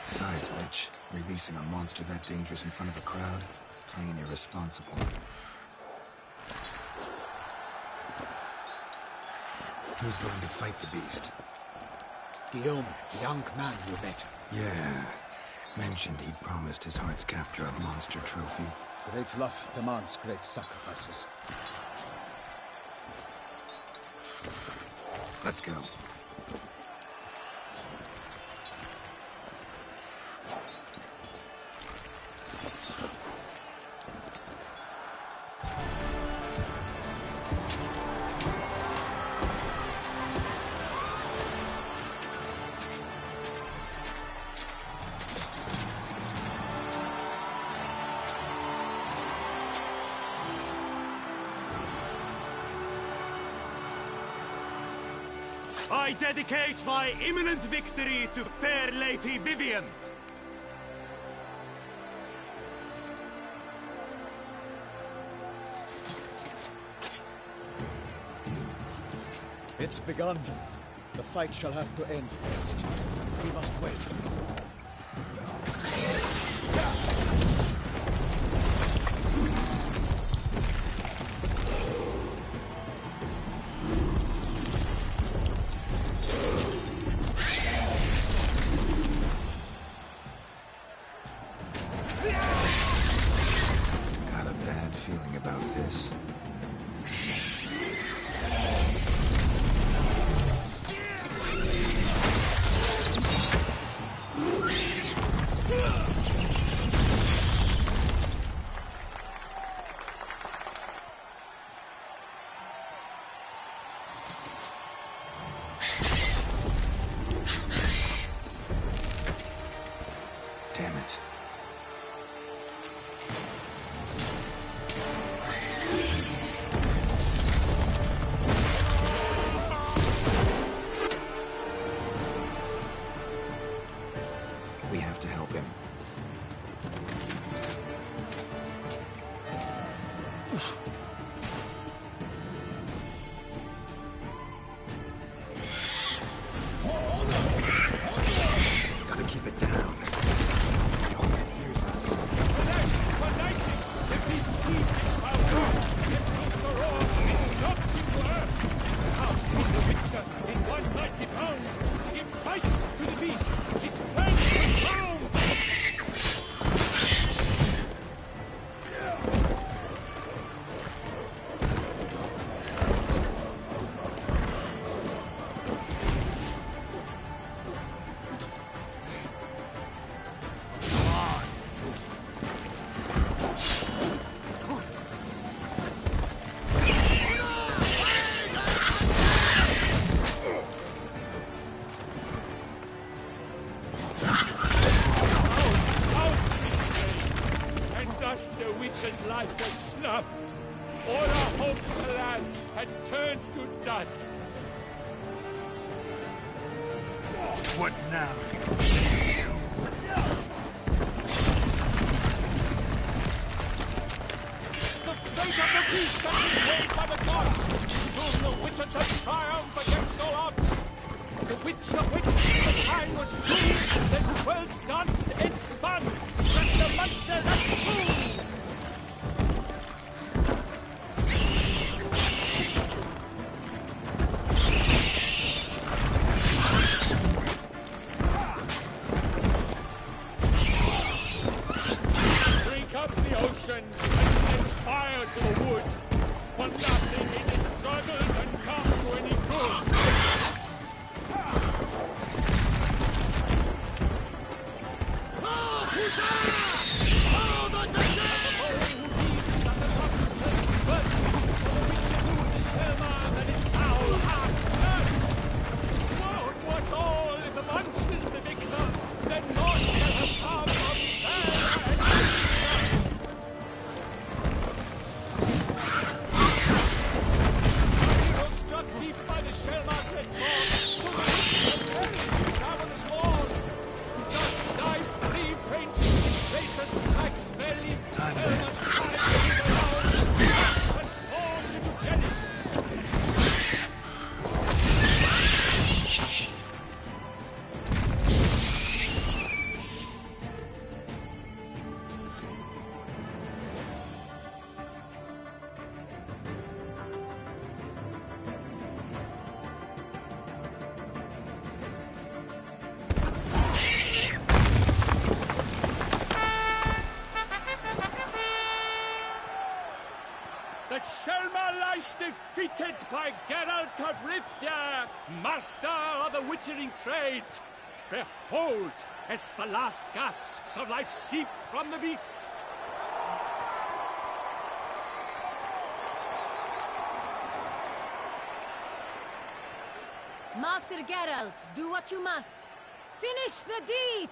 S3: Besides which, releasing a monster that dangerous in front of a crowd? Plain irresponsible. Who's going to fight the beast?
S1: Guillaume, the young man you met.
S3: Yeah. Mentioned he'd promised his heart's capture a monster trophy.
S1: Great love demands great sacrifices.
S3: Let's go.
S17: I dedicate my imminent victory to fair Lady Vivienne.
S1: It's begun. The fight shall have to end first. We must wait.
S3: Got a bad feeling about this. Gotta keep it down. Here's us.
S6: The beast keep its power. It roots are all. It's knocked into earth. Now, from the Witcher, in 190 pounds, to give fight to the beast. Its plans will found. The witch's life was snuffed. All our hopes, alas, had turned to dust.
S3: What now?
S6: The fate of the beast has been paid by the gods. Soon the witcher shall triumph against all odds. The witcher witnessed the time was true. Then the world danced and spun. Struck the monster at moon. And set fire to the wood, but nothing in this struggle can come to any good. Was all in the monsters the victor, then naught shall have come from deep by the Shellmar's red claw, so the witch perished down on his wall. Dust dive, three paints, traces, tracks, belly, Shellmar's carriage around, transformed into jelly. The Shellmar lies defeated by Geralt of Rivia, master of the witchering trade. Behold, as the last gasps of life seep from the beast.
S18: Master Geralt, do what you must. Finish the deed!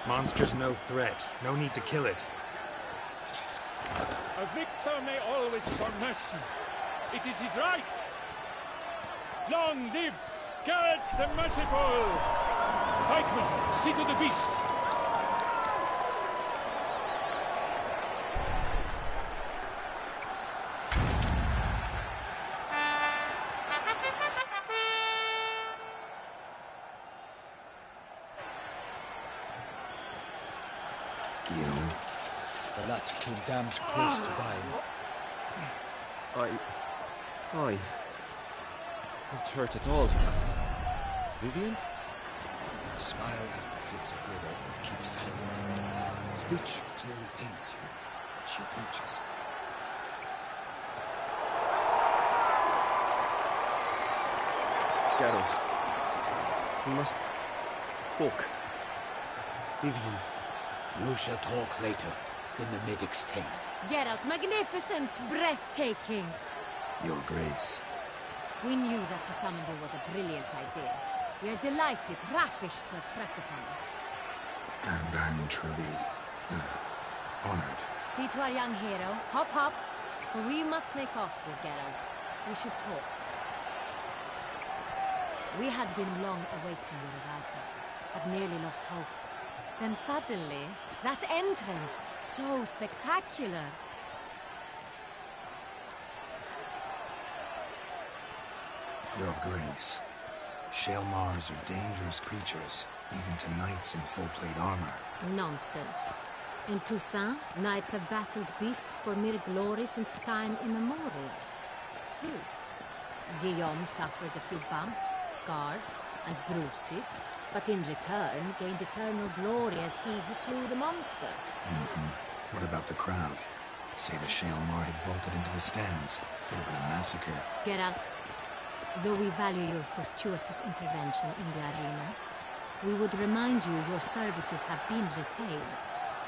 S3: Monster's no threat. No need to kill it.
S6: A victor may always show mercy. It is his right. Long live Geralt the Merciful! Pikeman, see to the beast.
S1: The lad came damned close to dying.
S10: Fine. Not hurt at all. Vivian?
S1: Smile as befits a hero and keep silent. Speech clearly pains you. She approaches.
S10: Geralt. We must talk. Vivian.
S1: You shall talk later, in the medic's tent.
S18: Geralt, magnificent, breathtaking.
S3: Your Grace.
S18: We knew that to summon you was a brilliant idea. We are delighted, ravished to have struck upon it.
S3: And I'm truly honored.
S18: See to our young hero. Hop, hop. For we must make off with Geralt. We should talk. We had been long awaiting your arrival. Had nearly lost hope. Then suddenly, that entrance, so spectacular.
S3: Your Grace. Shaelmars are dangerous creatures, even to knights in full plate armor.
S18: Nonsense. In Toussaint, knights have battled beasts for mere glory since time immemorial. True. Guillaume suffered a few bumps, scars, and bruises, but in return gained eternal glory as he who slew the monster.
S3: What about the crowd? Say the Shaelmar had vaulted into the stands. Would have been a massacre.
S18: Geralt, though we value your fortuitous intervention in the arena, we would remind you your services have been retained,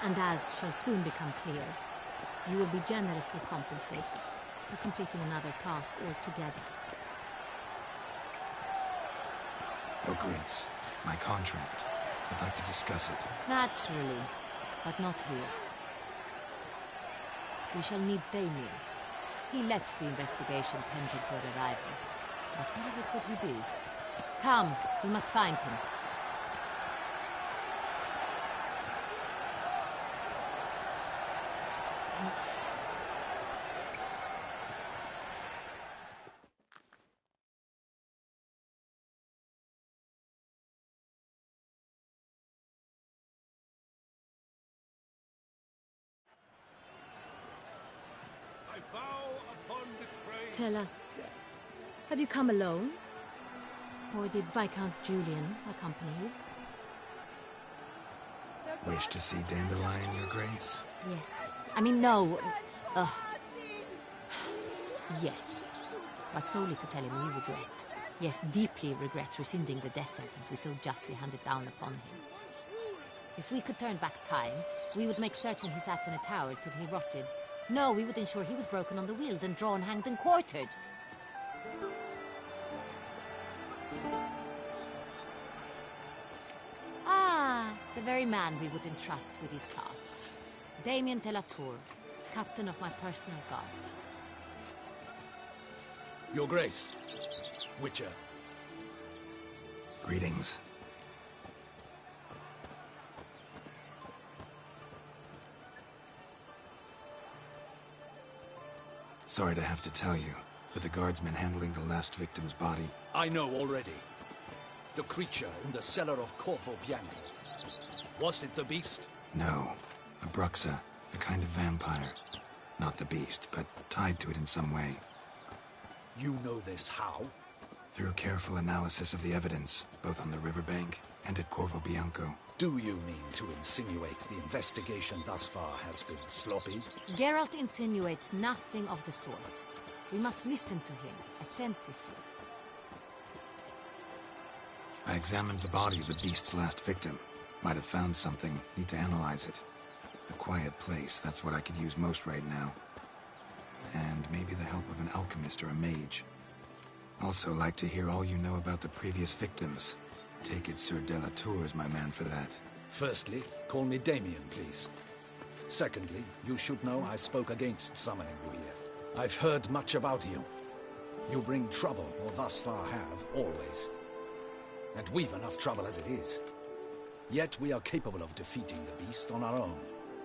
S18: and as shall soon become clear, you will be generously compensated for completing another task altogether.
S3: Your Grace, my contract. I'd like to discuss it.
S18: Naturally, but not here. We shall need Damien. He led the investigation pending your arrival. But wherever could he be? Come, we must find him. Tell us, have you come alone? Or did Viscount Julian accompany you?
S3: Wish to see Dandelion, Your Grace?
S18: Yes. I mean, no. Yes. But solely to tell him we regret. Yes, deeply regret rescinding the death sentence we so justly handed down upon him. If we could turn back time, we would make certain he sat in a tower till he rotted. No, we would ensure he was broken on the wheel, then drawn, hanged, and quartered. Ah, the very man we would entrust with these tasks. Damien de la Tour, captain of my personal guard.
S1: Your Grace, Witcher.
S3: Greetings. Sorry to have to tell you, but the guardsmen handling the last victim's body...
S1: I know already. The creature in the cellar of Corvo Bianco. Was it the beast?
S3: No. A Bruxa, a kind of vampire. Not the beast, but tied to it in some way.
S1: You know this how?
S3: Through careful analysis of the evidence, both on the riverbank and at Corvo Bianco.
S1: Do you mean to insinuate the investigation thus far has been sloppy?
S18: Geralt insinuates nothing of the sort. We must listen to him attentively.
S3: I examined the body of the beast's last victim. Might have found something. Need to analyze it. A quiet place, that's what I could use most right now. And maybe the help of an alchemist or a mage. Also like to hear all you know about the previous victims. Take it Sir de la Tour is my man for that.
S1: Firstly, call me Damien, please. Secondly, you should know I spoke against summoning you here. I've heard much about you. You bring trouble, or thus far have, always. And we've enough trouble as it is. Yet we are capable of defeating the beast on our own,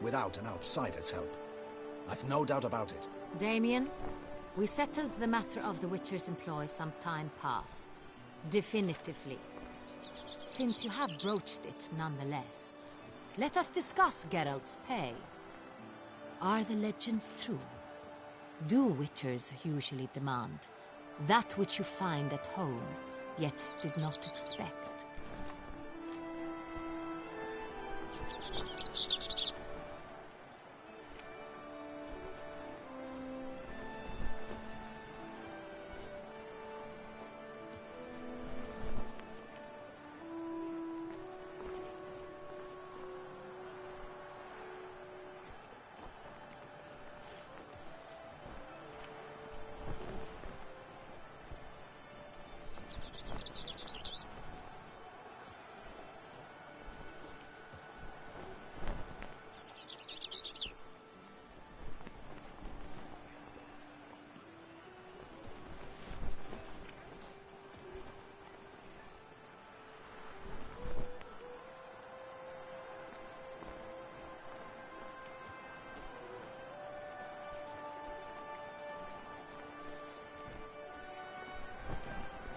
S1: without an outsider's help. I've no doubt about it.
S18: Damien, we settled the matter of the Witcher's employ some time past. Definitively. Since you have broached it nonetheless, let us discuss Geralt's pay. Are the legends true? Do witchers usually demand that which you find at home, yet did not expect?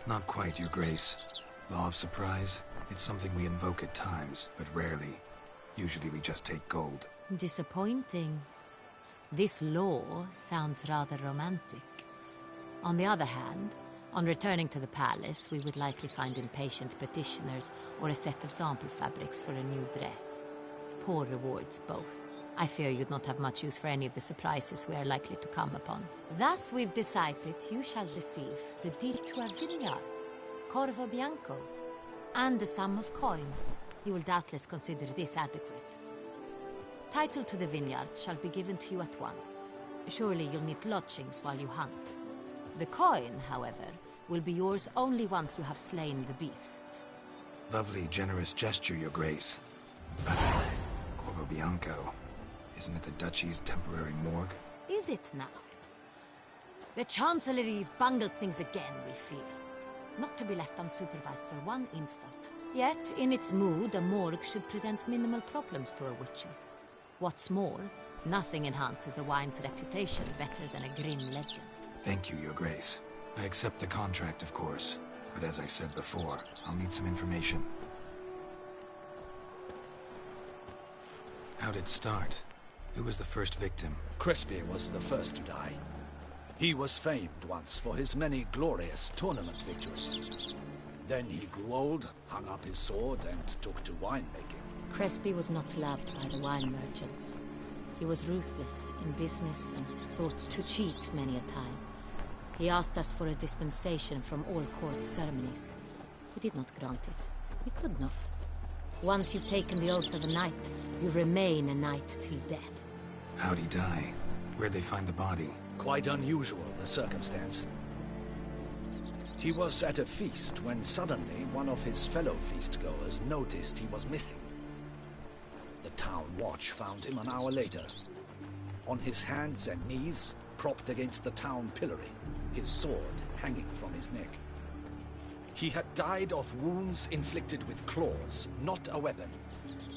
S3: Not quite, Your Grace. Law of surprise, it's something we invoke at times, but rarely. Usually we just take gold.
S18: Disappointing. This law sounds rather romantic. On the other hand, on returning to the palace, we would likely find impatient petitioners or a set of sample fabrics for a new dress. Poor rewards, both. I fear you'd not have much use for any of the surprises we are likely to come upon. Thus we've decided you shall receive the deed to a vineyard, Corvo Bianco, and the sum of coin. You will doubtless consider this adequate. Title to the vineyard shall be given to you at once. Surely you'll need lodgings while you hunt. The coin, however, will be yours only once you have slain the beast.
S3: Lovely, generous gesture, Your Grace. Corvo Bianco. Isn't it the Duchy's temporary morgue?
S18: Is it now? The Chancellery's bungled things again, we fear. Not to be left unsupervised for one instant. Yet, in its mood, a morgue should present minimal problems to a witcher. What's more, nothing enhances a wine's reputation better than a grim legend.
S3: Thank you, Your Grace. I accept the contract, of course. But as I said before, I'll need some information. How'd it start? Who was the first victim?
S13: Crespi was the first to die. He was famed once for his many glorious tournament victories. Then he grew old, hung up his sword, and took to winemaking.
S18: Crespi was not loved by the wine merchants. He was ruthless in business and thought to cheat many a time. He asked us for a dispensation from all court ceremonies. We did not grant it. We could not. Once you've taken the oath of a knight, you remain a knight till death.
S3: How'd he die? Where'd they find the body?
S13: Quite unusual, the circumstance. He was at a feast when suddenly one of his fellow feastgoers noticed he was missing. The town watch found him an hour later, on his hands and knees, propped against the town pillory, his sword hanging from his neck. He had died of wounds inflicted with claws, not a weapon.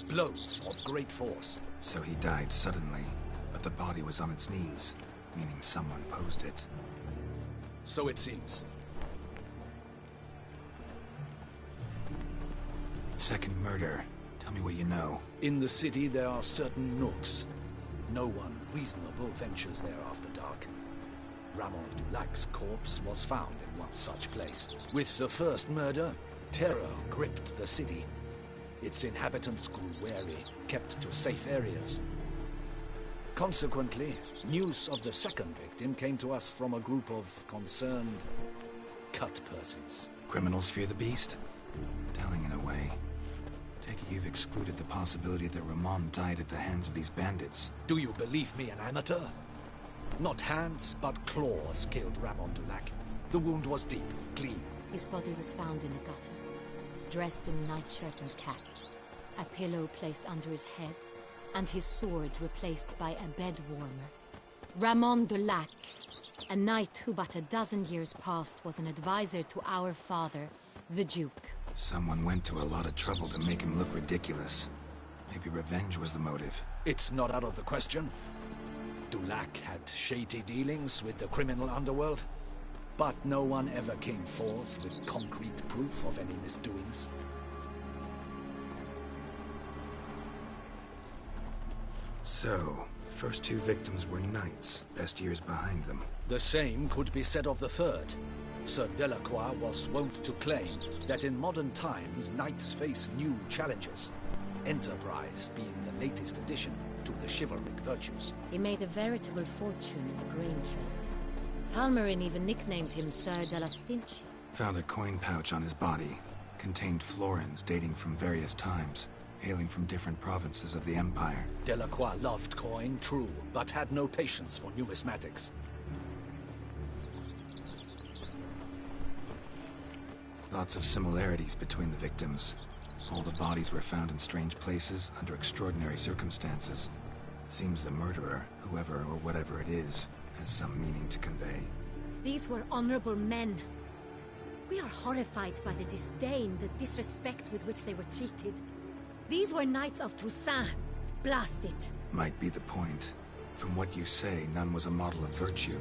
S13: Blows of great force.
S3: So he died suddenly, but the body was on its knees, meaning someone posed it.
S13: So it seems.
S3: Second murder. Tell me what you know.
S13: In the city there are certain nooks. No one reasonable ventures there after dark. Ramon Dulac's corpse was found in one such place. With the first murder, terror gripped the city. Its inhabitants grew wary, kept to safe areas. Consequently, news of the second victim came to us from a group of concerned cut-persons.
S3: Criminals fear the beast? Telling in a way. Take it you've excluded the possibility that Ramon died at the hands of these bandits.
S13: Do you believe me, an amateur? Not hands, but claws killed Ramon Dulac. The wound was deep, clean.
S18: His body was found in a gutter, dressed in nightshirt and cap, a pillow placed under his head, and his sword replaced by a bed warmer. Ramon Dulac, a knight who but a dozen years past was an advisor to our father, the Duke.
S3: Someone went to a lot of trouble to make him look ridiculous. Maybe revenge was the motive.
S13: It's not out of the question. Dulac had shady dealings with the criminal underworld, but no one ever came forth with concrete proof of any misdoings.
S3: So, first two victims were knights, best years behind them.
S13: The same could be said of the third. Sir Delacroix was wont to claim that in modern times knights face new challenges, enterprise being the latest addition to the chivalric virtues.
S18: He made a veritable fortune in the grain trade. Palmerin even nicknamed him Sir de la Stinchi.
S3: Found a coin pouch on his body. Contained florins dating from various times, hailing from different provinces of the Empire.
S13: Delacroix loved coin, true, but had no patience for numismatics.
S3: Lots of similarities between the victims. All the bodies were found in strange places, under extraordinary circumstances. Seems the murderer, whoever or whatever it is, has some meaning to convey.
S18: These were honorable men. We are horrified by the disdain, the disrespect with which they were treated. These were knights of Toussaint. Blast it.
S3: Might be the point. From what you say, none was a model of virtue.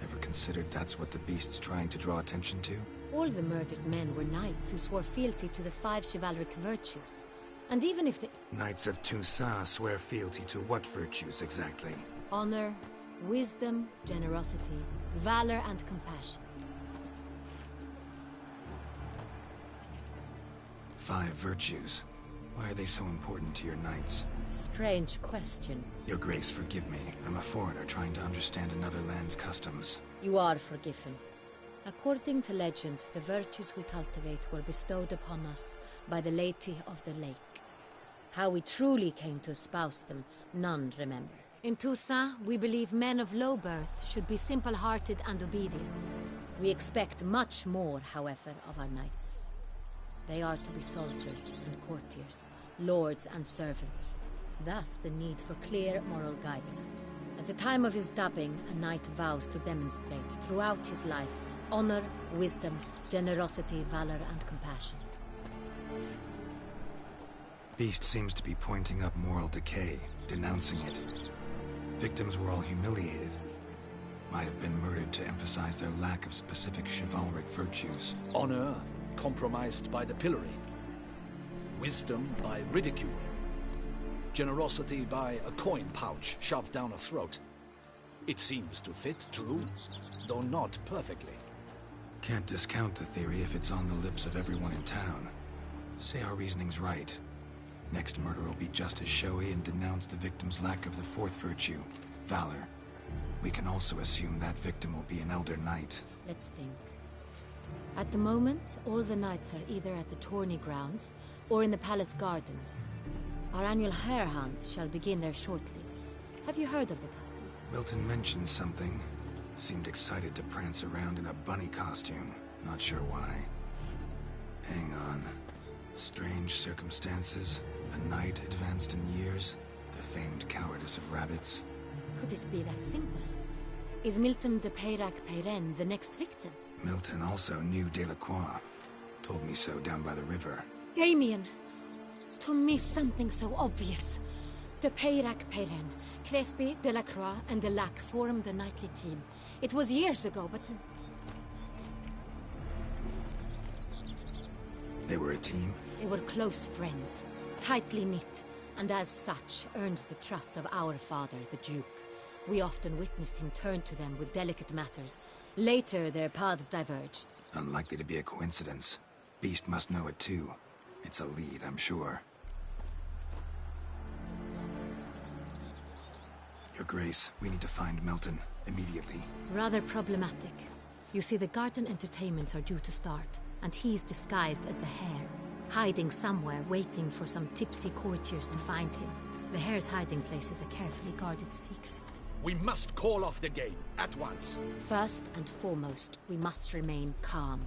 S3: Ever considered that's what the beast's trying to draw attention to?
S18: All the murdered men were knights who swore fealty to the 5 chivalric virtues. And even if the...
S3: Knights of Toussaint swear fealty to what virtues exactly?
S18: Honor, wisdom, generosity, valor, and compassion.
S3: 5 virtues. Why are they so important to your knights?
S18: Strange question.
S3: Your Grace, forgive me. I'm a foreigner trying to understand another land's customs.
S18: You are forgiven. According to legend, the virtues we cultivate were bestowed upon us by the Lady of the Lake. How we truly came to espouse them, none remember. In Toussaint, we believe men of low birth should be simple-hearted and obedient. We expect much more, however, of our knights. They are to be soldiers and courtiers, lords and servants. Thus, the need for clear moral guidelines. At the time of his dubbing, a knight vows to demonstrate throughout his life honor, wisdom, generosity, valor, and compassion.
S3: Beast seems to be pointing up moral decay, denouncing it. Victims were all humiliated. Might have been murdered to emphasize their lack of specific chivalric virtues.
S13: Honor compromised by the pillory. Wisdom by ridicule. Generosity by a coin pouch shoved down a throat. It seems to fit, true, though not perfectly.
S3: Can't discount the theory if it's on the lips of everyone in town. Say our reasoning's right. Next murder will be just as showy and denounce the victim's lack of the 4th virtue, valor. We can also assume that victim will be an elder knight.
S18: Let's think. At the moment, all the knights are either at the tourney grounds or in the palace gardens. Our annual hare hunt shall begin there shortly. Have you heard of the custom?
S3: Milton mentioned something. Seemed excited to prance around in a bunny costume. Not sure why. Hang on. Strange circumstances. A knight advanced in years. The famed cowardice of rabbits.
S18: Could it be that simple? Is Milton de Peyrac-Peyren the next victim?
S3: Milton also knew Delacroix. Told me so down by the river.
S18: Damien! To me, something so obvious. De Peyrac-Peyren, Crespi, Delacroix, and Delac formed a knightly team. It was years ago, but...
S3: They were a team?
S18: They were close friends, tightly knit, and as such earned the trust of our father, the Duke. We often witnessed him turn to them with delicate matters. Later, their paths diverged.
S3: Unlikely to be a coincidence. Beast must know it too. It's a lead, I'm sure. Your Grace, we need to find Milton, immediately.
S18: Rather problematic. You see, the garden entertainments are due to start, and he's disguised as the hare, hiding somewhere, waiting for some tipsy courtiers to find him. The hare's hiding place is a carefully guarded secret.
S13: We must call off the game, at once.
S18: First and foremost, we must remain calm.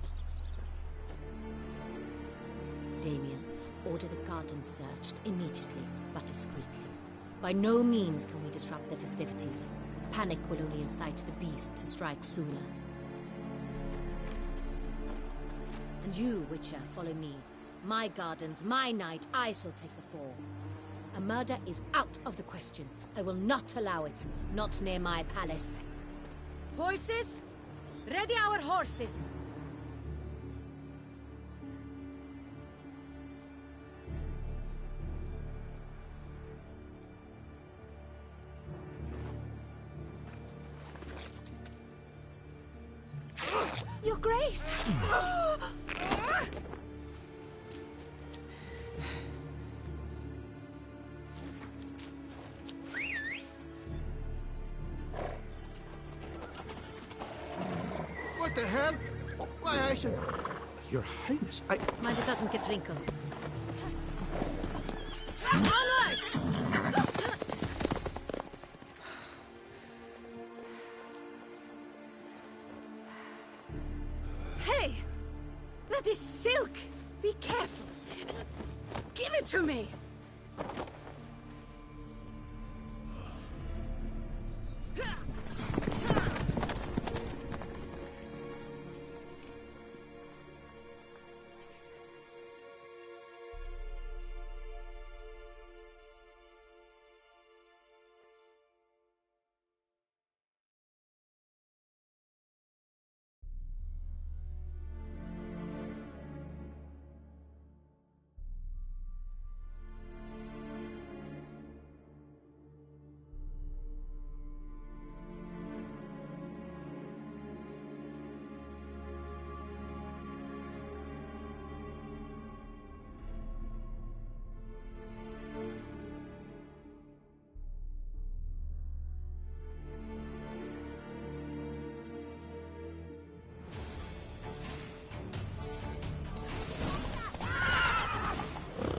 S18: Damien, order the garden searched immediately, but discreetly. By no means can we disrupt the festivities. Panic will only incite the beast to strike sooner. And you, Witcher, follow me. My gardens, my night, I shall take the fall. A murder is out of the question. I will not allow it. Not near my palace. Horses? Ready our horses! Your Grace!
S7: What the hell? Why, I should... Your Highness,
S18: Mind it doesn't get wrinkled. Onward! Hey! That is silk! Be careful! Give it to me!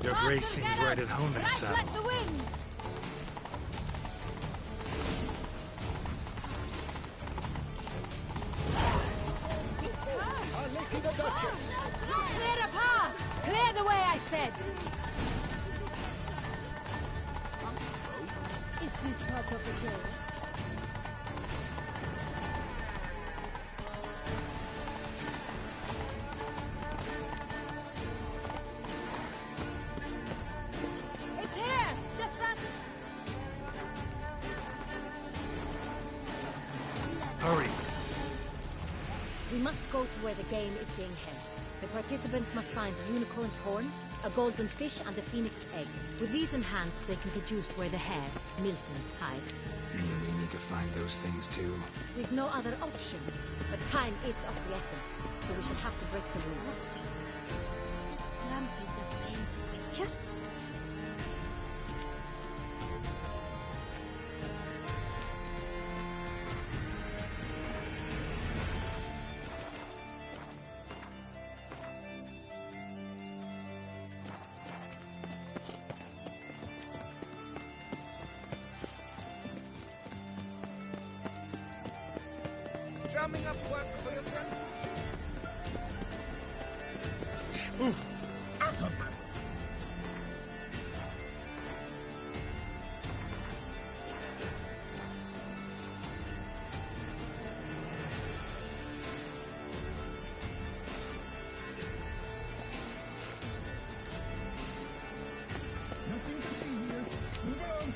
S3: Your Grace seems right at home in the saddle.
S18: Let the wind! Clear a path! Clear the way, I said! Is this part of the game? It's here! Just run!
S3: Hurry!
S18: We must go to where the game is being held. The participants must find a unicorn's horn, a golden fish, and a phoenix egg. With these in hand, they can deduce where the hare, Milton, hides.
S3: Mean we need to find those things too?
S18: We've no other option. But time is of the essence, so we shall have to break the rules.
S16: Trump is the famed witcher?
S13: Drumming up work for yourself?
S8: Out of my... Nothing to see here. Move on.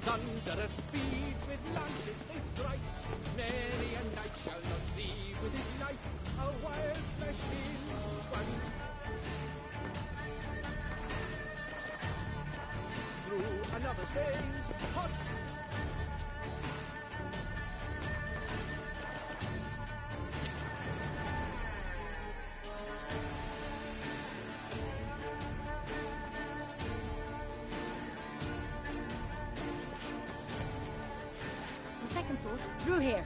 S19: Thunderous speed with lances they strike. Many a knight shall not leave with his life. A wild flesh field sprung. Through another's veins, hot.
S18: On second thought, through here.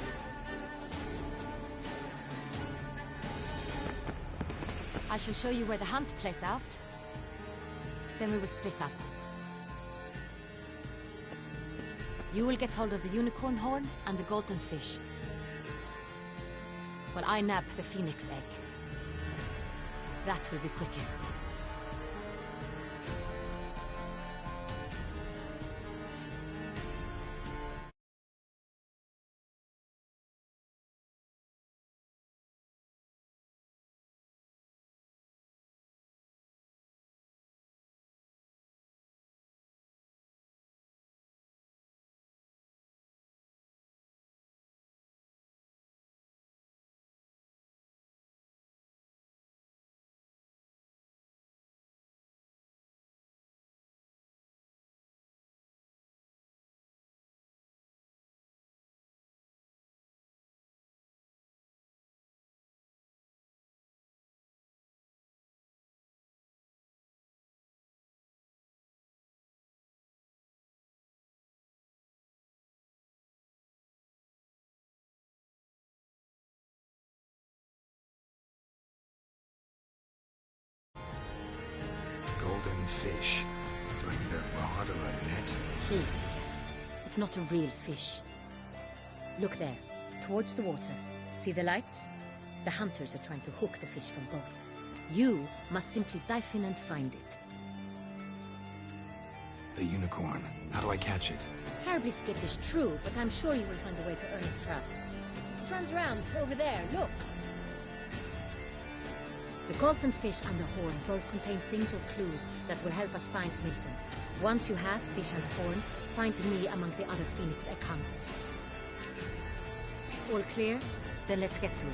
S18: I shall show you where the hunt plays out. Then we will split up. You will get hold of the unicorn horn and the golden fish, while I nab the phoenix egg. That will be quickest.
S3: fish. Do I need a rod or a net?
S18: Please. It's not a real fish. Look there, towards the water. See the lights? The hunters are trying to hook the fish from boats. You must simply dive in and find it.
S3: The unicorn. How do I catch it?
S18: It's terribly skittish, true, but I'm sure you will find a way to earn its trust. It runs around over there, look. The golden fish and the horn both contain things or clues that will help us find Milton. Once you have fish and horn, find me among the other Phoenix Egg hunters. All clear? Then let's get to it.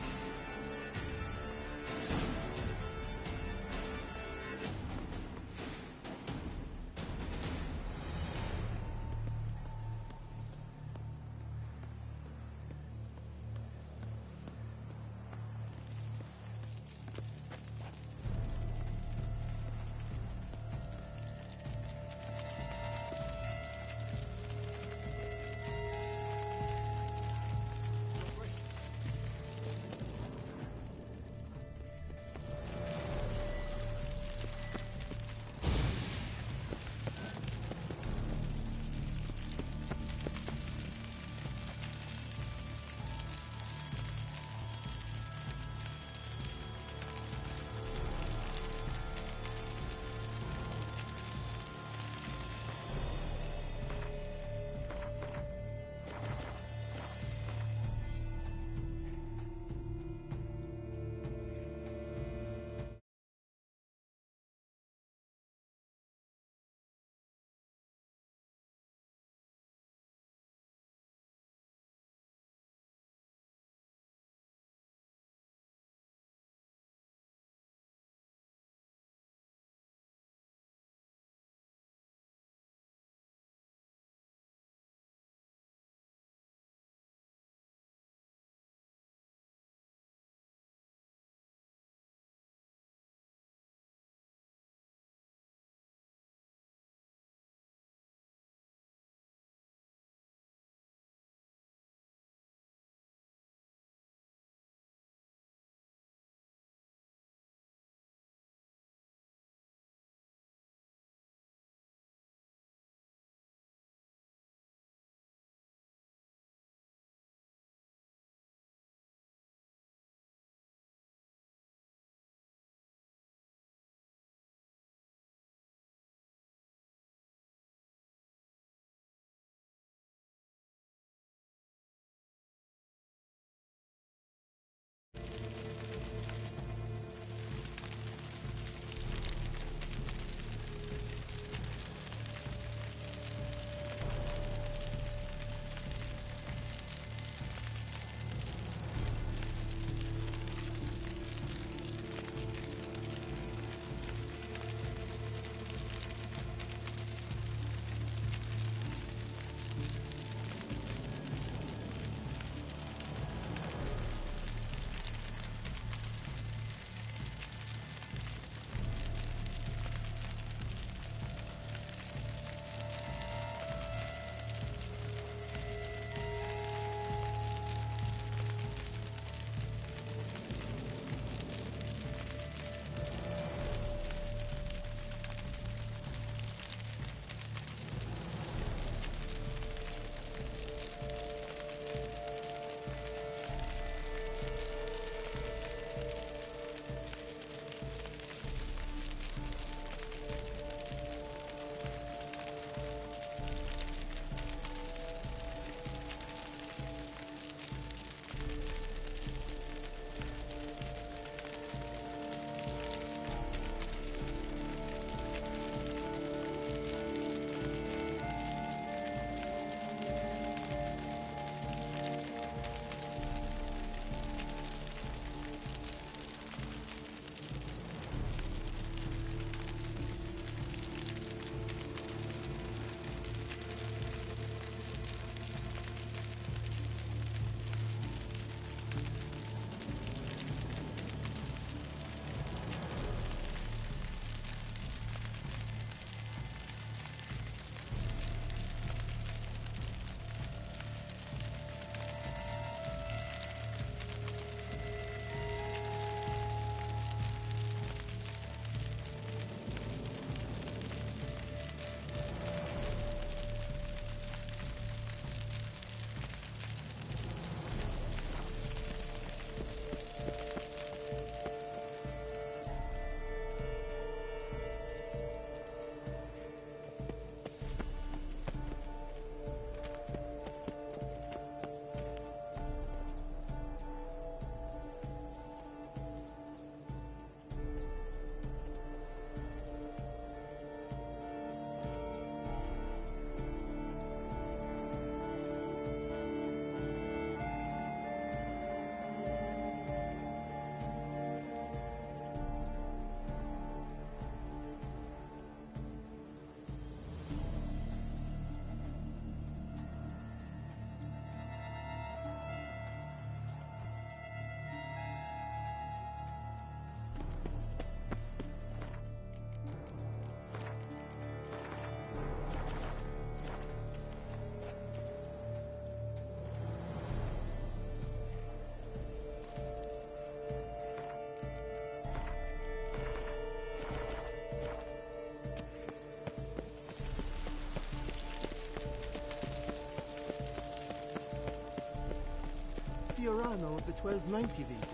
S20: Verano of the 1290 vintage.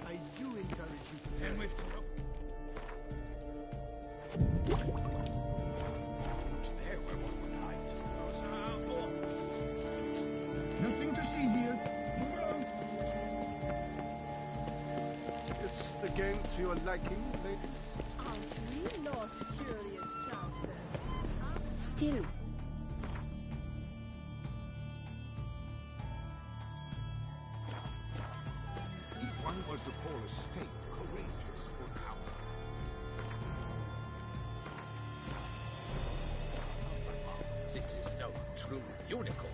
S20: I do encourage you to...
S2: And with...
S7: There where one would hide.
S8: Nothing to see here. Move along.
S20: Is the game to your liking, ladies?
S16: Aren't we not curious, Trouser?
S15: Still.
S11: If one were to call a state courageous or coward.
S13: This is no true unicorn.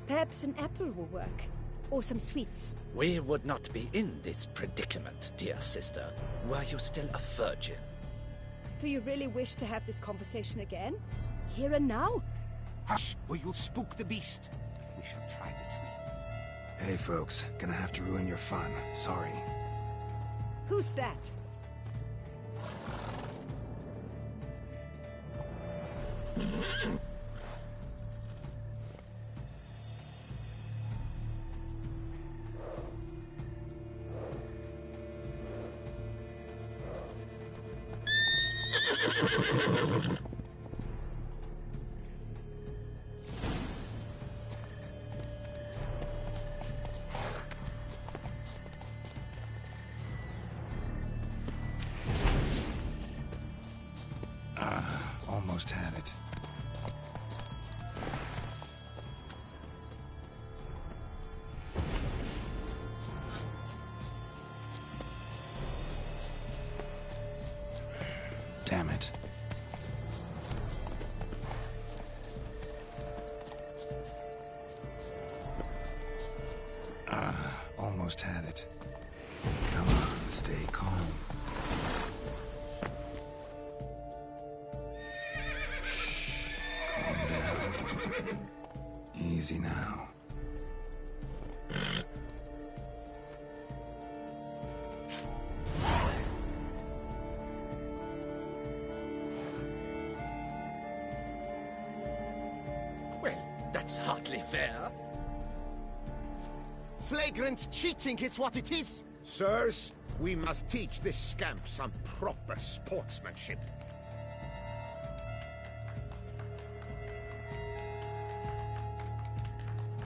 S21: Perhaps an apple will work. Or some sweets.
S13: We would not be in this predicament, dear sister, were you still a virgin.
S21: Do you really wish to have this conversation again? Here and now?
S11: Hush, or you'll spook the beast. We shall try the sweets.
S3: Hey, folks. Gonna have to ruin your fun. Sorry.
S21: Who's that?
S3: Almost had it. Damn it. Almost had it. Come on, stay calm. Shh. Calm down. Easy now.
S13: Well, that's hardly fair.
S11: Flagrant cheating is what it is! Sirs, we must teach this scamp some proper sportsmanship.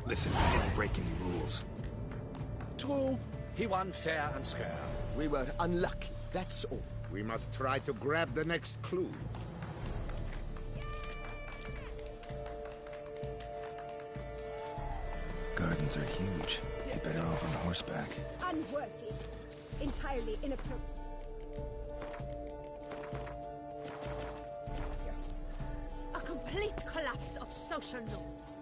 S3: Listen, I didn't break any rules.
S13: True, he won fair and square.
S11: We were unlucky, that's all. We must try to grab the next clue.
S3: Gardens are huge. You're better off on horseback.
S21: Unworthy. Entirely inappropriate.
S18: A complete collapse of social norms.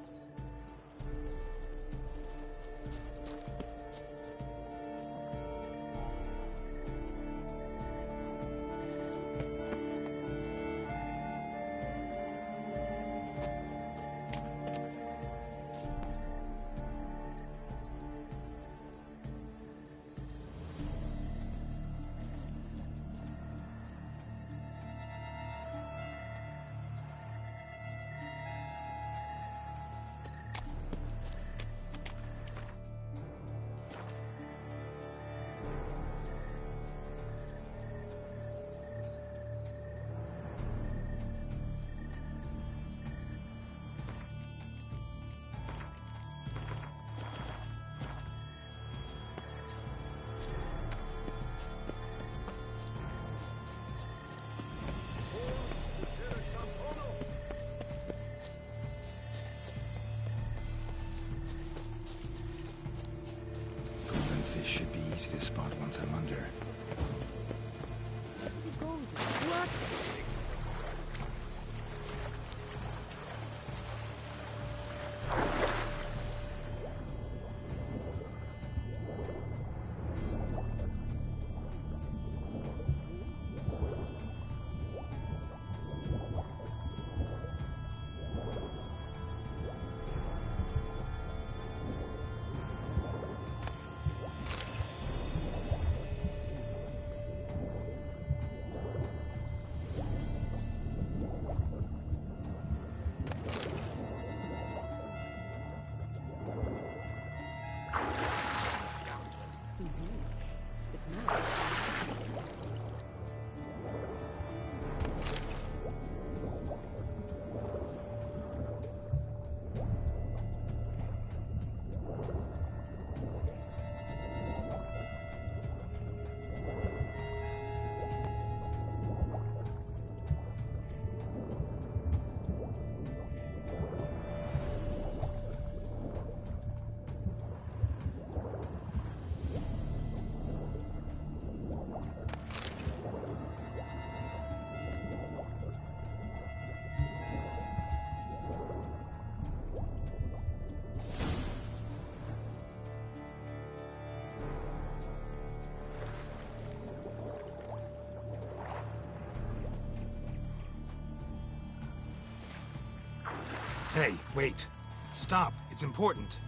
S3: Hey, wait. Stop. It's important.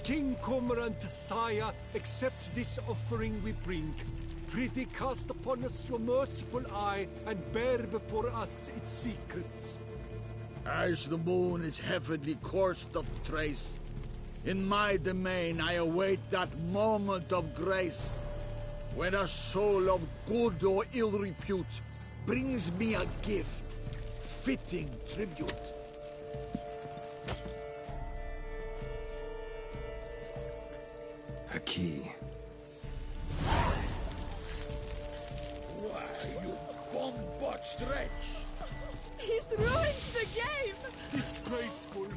S6: King Cormorant, sire, accept this offering we bring. Prithee cast upon us your merciful eye, and bear before us its secrets.
S7: As the moon is heavenly coursed of trace, in my domain I await that moment of grace, when a soul of good or ill repute brings me a gift, fitting tribute.
S3: A key.
S7: Why, you bomb-botched wretch!
S21: He's ruined the game!
S6: Disgraceful!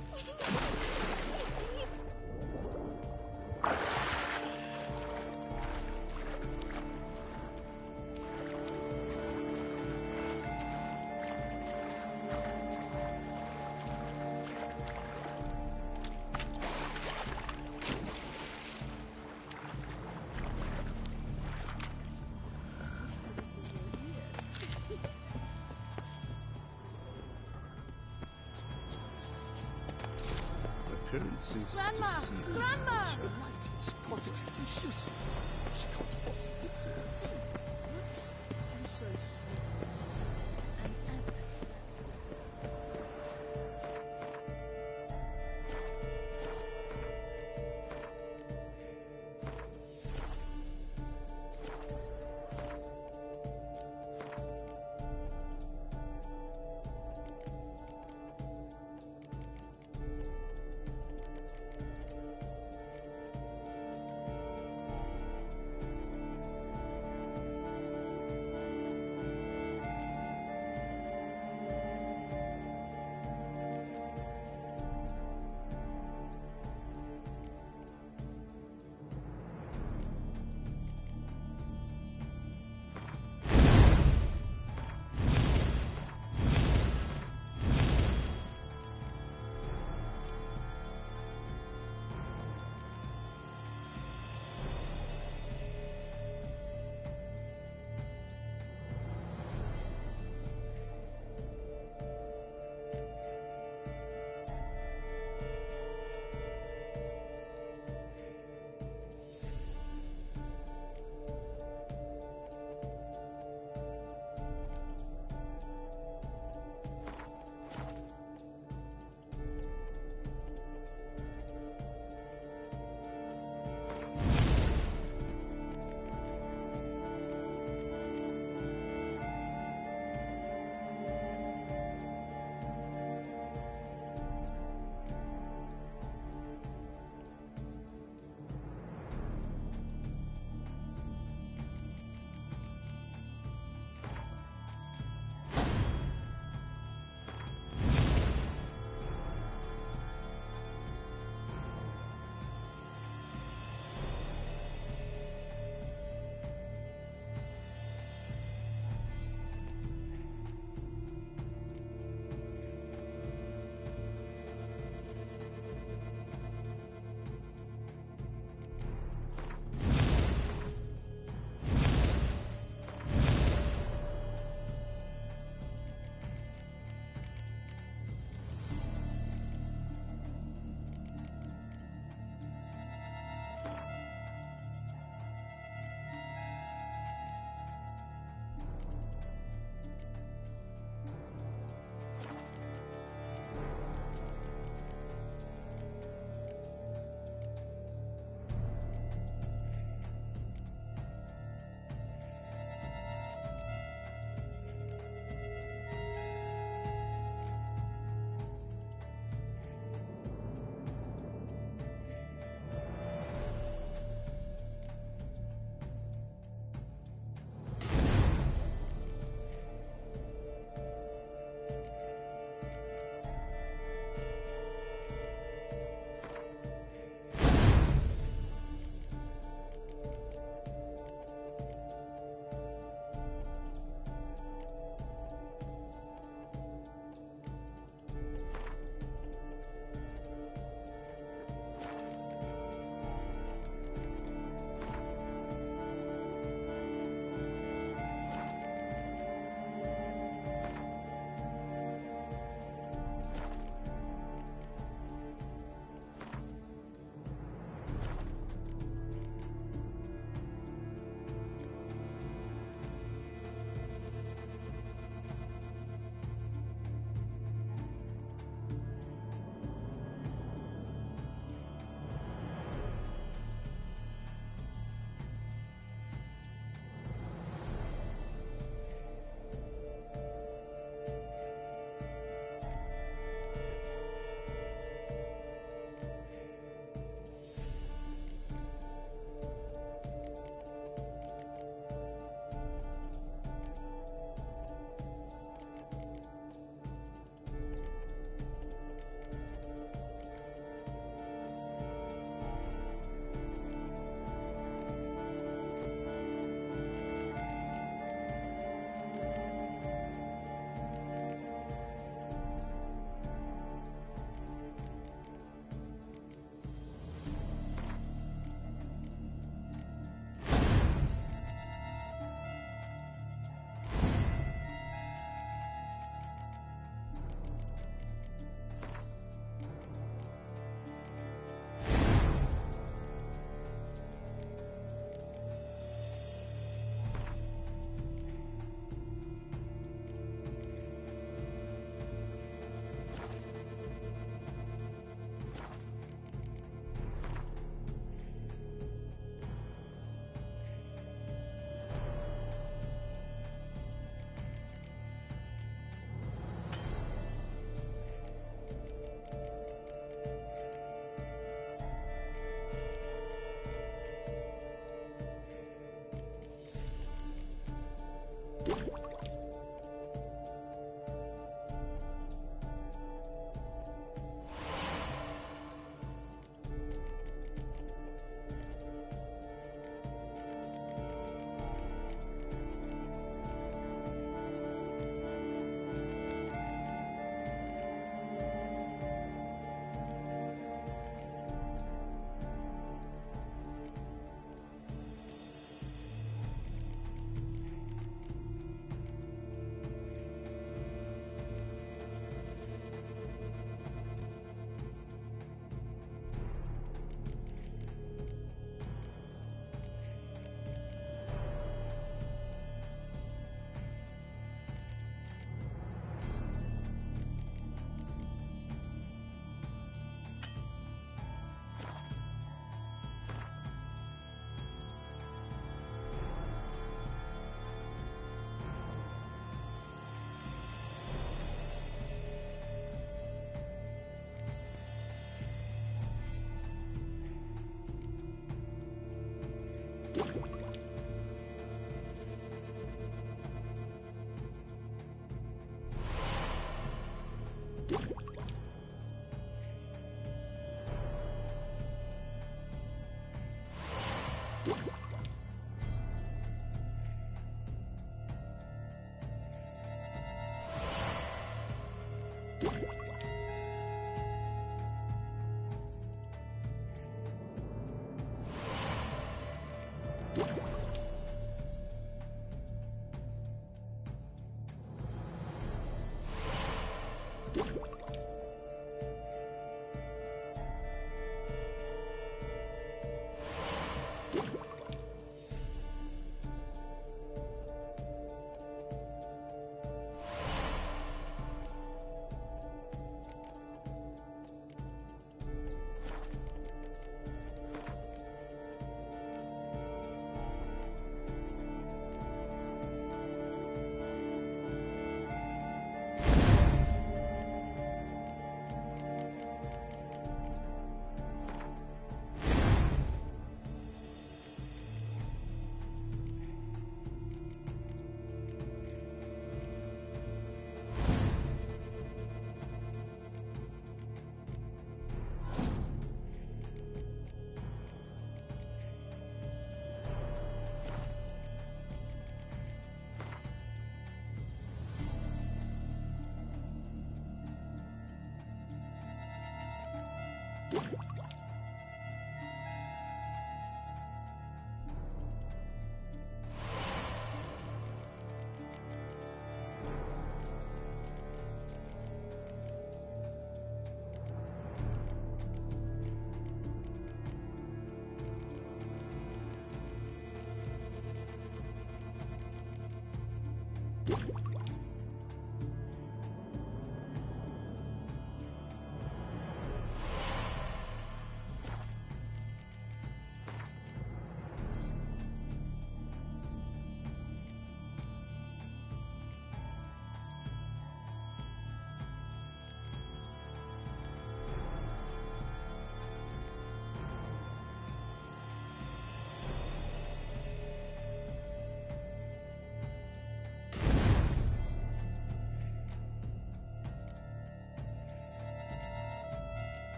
S12: Appearances
S21: Grandma!
S12: deceive.
S21: Grandma!
S13: You're right, it's positively useless. She can't possibly see a thing. I'm so sorry.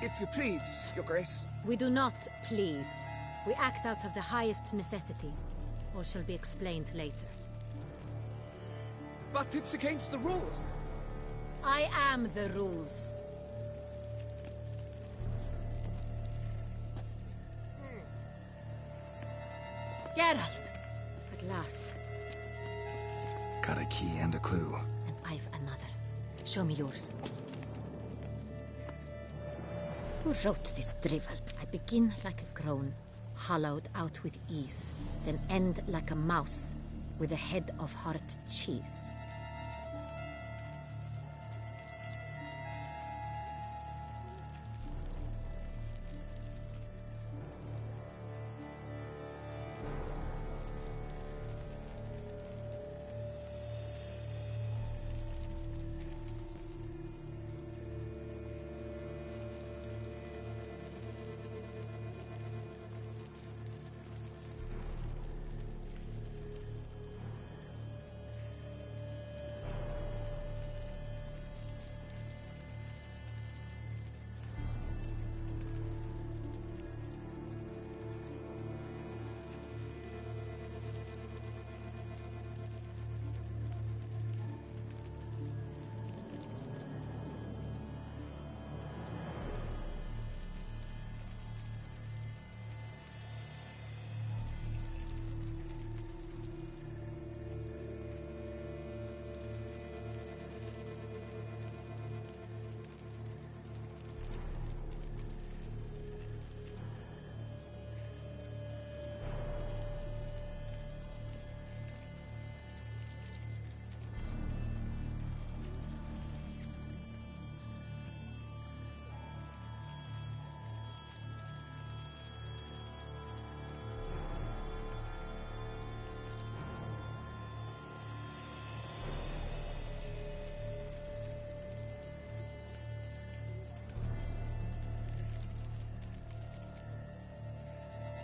S4: If you please, Your Grace.
S18: We do not please. We act out of the highest necessity. Or shall be explained later.
S4: But it's against the rules.
S18: I am the rules. Geralt! At last.
S3: Got a key and a clue.
S18: And I've another. Show me yours. Who wrote this drivel? I begin like a crone, hollowed out with ease, then end like a mouse, with a head of hard cheese.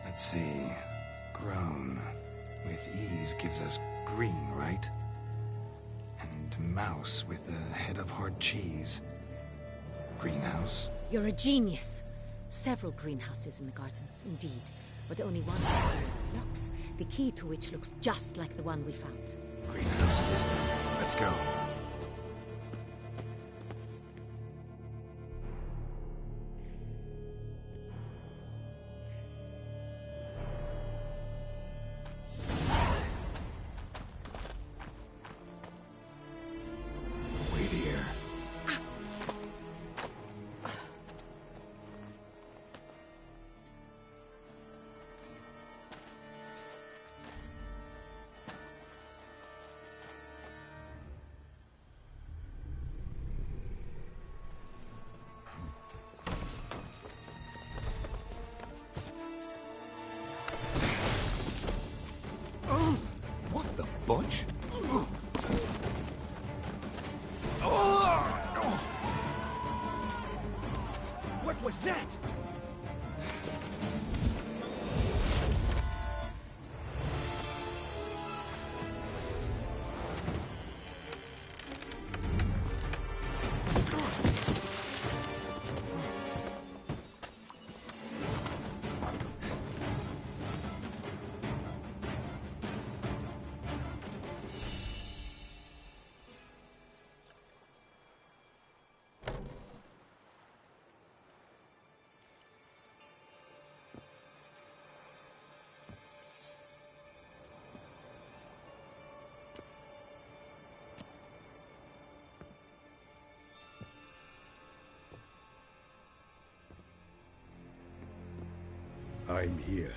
S3: Let's see. Grown. With ease gives us green, right? And mouse with the head of hard cheese. Greenhouse?
S18: You're a genius. Several greenhouses in the gardens, indeed. But only one looks, the key to which looks just like the one we found.
S3: Greenhouse it is then. Let's go.
S11: Bunch?
S6: What was that?
S2: I'm here.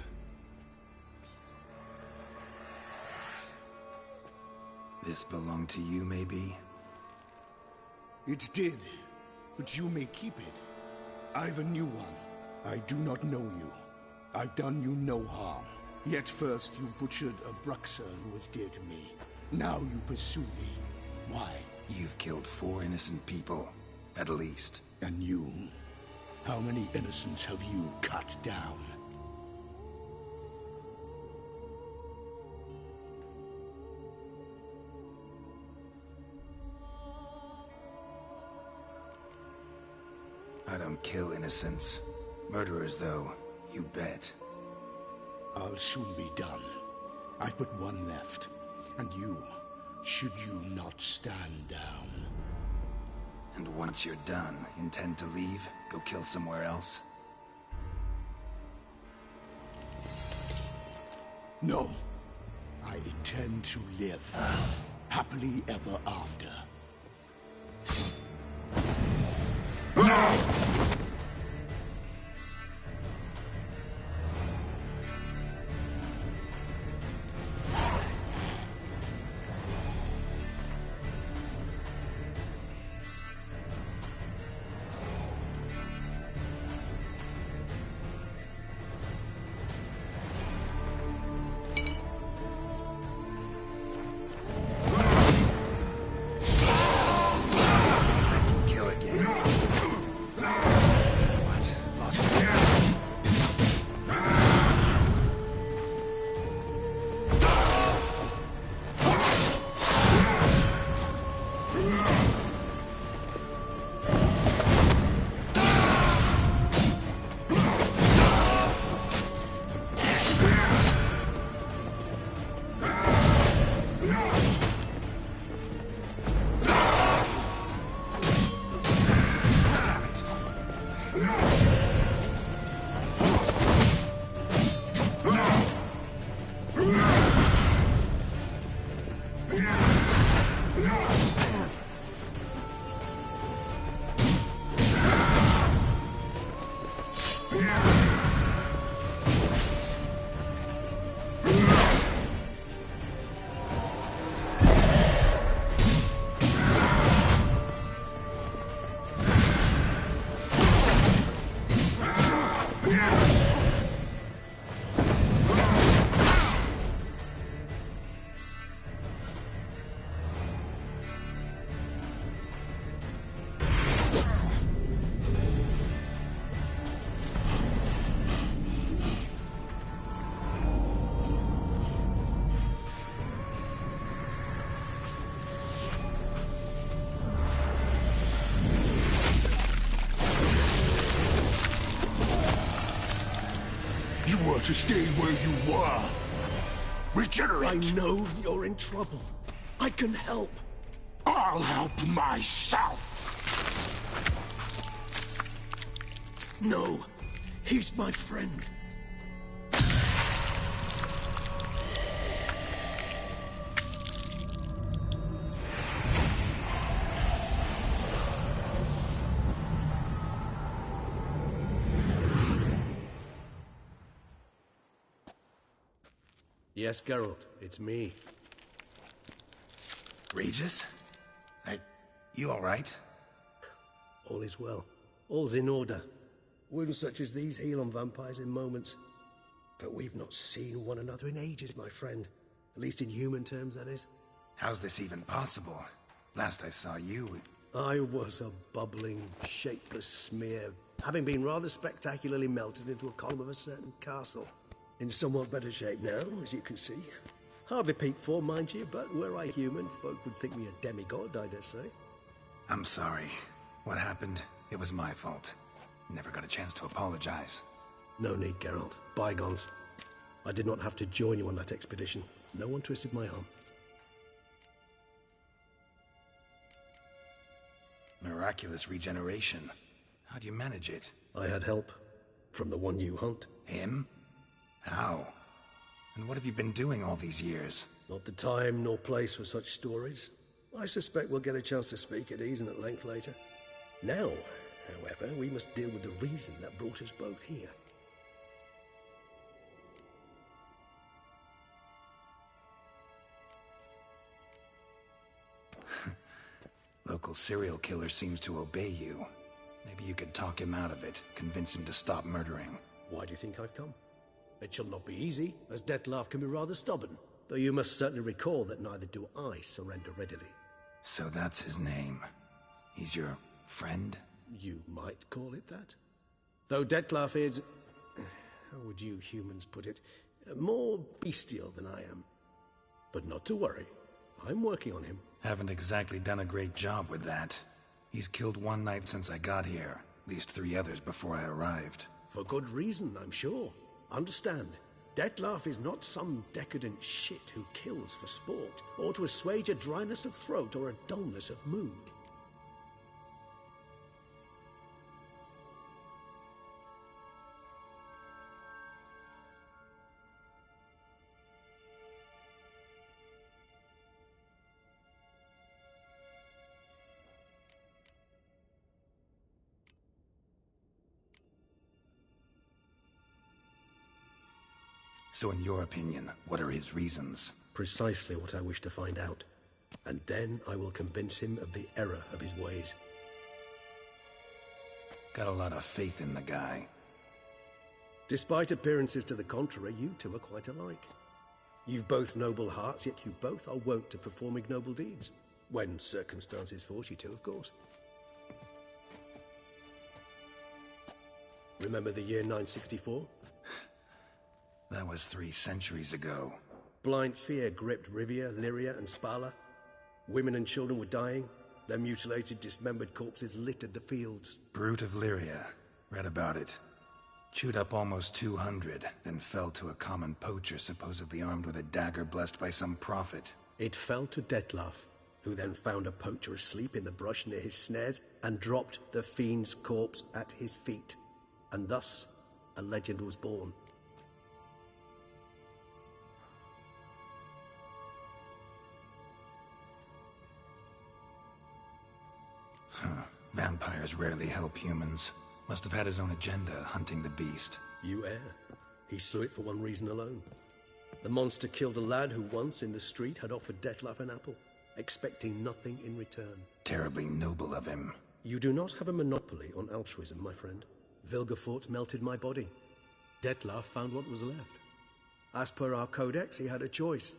S3: This belonged to you, maybe?
S2: It did, but you may keep it. I've a new one. I do not know you. I've done you no harm. Yet first you butchered a Bruxer who was dear to me. Now you pursue me. Why?
S3: You've killed 4 innocent people, at least.
S2: And you? How many innocents have you cut down?
S3: I don't kill innocents. Murderers, though, you bet.
S5: I'll soon be done. I've but one left. And you, should you not stand down.
S3: And once you're done, intend to leave? Go kill somewhere else?
S5: No. I intend to live. Happily ever after.
S13: To stay where you were. Regenerate!
S6: I know you're in trouble. I can help.
S13: I'll help myself!
S6: No, he's my friend.
S22: Yes, Geralt, it's me.
S3: Regis? You all right?
S22: All is well. All's in order. Wounds such as these heal on vampires in moments. But we've not seen one another in ages, my friend. At least in human terms, that is.
S3: How's this even possible? Last I saw you...
S22: I was a bubbling, shapeless smear, having been rather spectacularly melted into a column of a certain castle. In somewhat better shape now, as you can see. Hardly peaked for, mind you, but were I human, folk would think me a demigod, I dare say.
S3: I'm sorry. What happened? It was my fault. Never got a chance to apologize.
S22: No need, Geralt. Bygones. I did not have to join you on that expedition. No one twisted my arm.
S3: Miraculous regeneration. How do you manage it?
S22: I had help. From the one you hunt.
S3: Him? How? And what have you been doing all these years?
S22: Not the time nor place for such stories. I suspect we'll get a chance to speak at ease and at length later. Now, however, we must deal with the reason that brought us both here.
S3: Local serial killer seems to obey you. Maybe you could talk him out of it, convince him to stop murdering.
S22: Why do you think I've come? It shall not be easy, as Dettlaff can be rather stubborn. Though you must certainly recall that neither do I surrender readily.
S3: So that's his name. He's your friend?
S22: You might call it that. Though Dettlaff is... how would you humans put it? More bestial than I am. But not to worry. I'm working on him.
S3: Haven't exactly done a great job with that. He's killed one knight since I got here. At least 3 others before I arrived.
S22: For good reason, I'm sure. Understand, Dettlaff is not some decadent shit who kills for sport, or to assuage a dryness of throat or a dullness of mood.
S3: So in your opinion, what are his reasons?
S22: Precisely what I wish to find out. And then I will convince him of the error of his ways.
S3: Got a lot of faith in the guy.
S22: Despite appearances to the contrary, you two are quite alike. You've both noble hearts, yet you both are wont to perform ignoble deeds. When circumstances force you to, of course. Remember the year 964?
S3: That was 3 centuries ago.
S22: Blind fear gripped Rivia, Lyria, and Spala. Women and children were dying. Their mutilated, dismembered corpses littered the fields.
S3: Brute of Lyria. Read about it. Chewed up almost 200, then fell to a common poacher supposedly armed with a dagger blessed by some prophet.
S22: It fell to Dettlaff, who then found a poacher asleep in the brush near his snares and dropped the fiend's corpse at his feet. And thus, a legend was born.
S3: Vampires rarely help humans. Must have had his own agenda, hunting the beast.
S22: You err. He slew it for one reason alone. The monster killed a lad who once, in the street, had offered Dettlaff an apple, expecting nothing in return.
S3: Terribly noble of him.
S22: You do not have a monopoly on altruism, my friend. Vilgefortz melted my body. Dettlaff found what was left. As per our codex, he had a choice.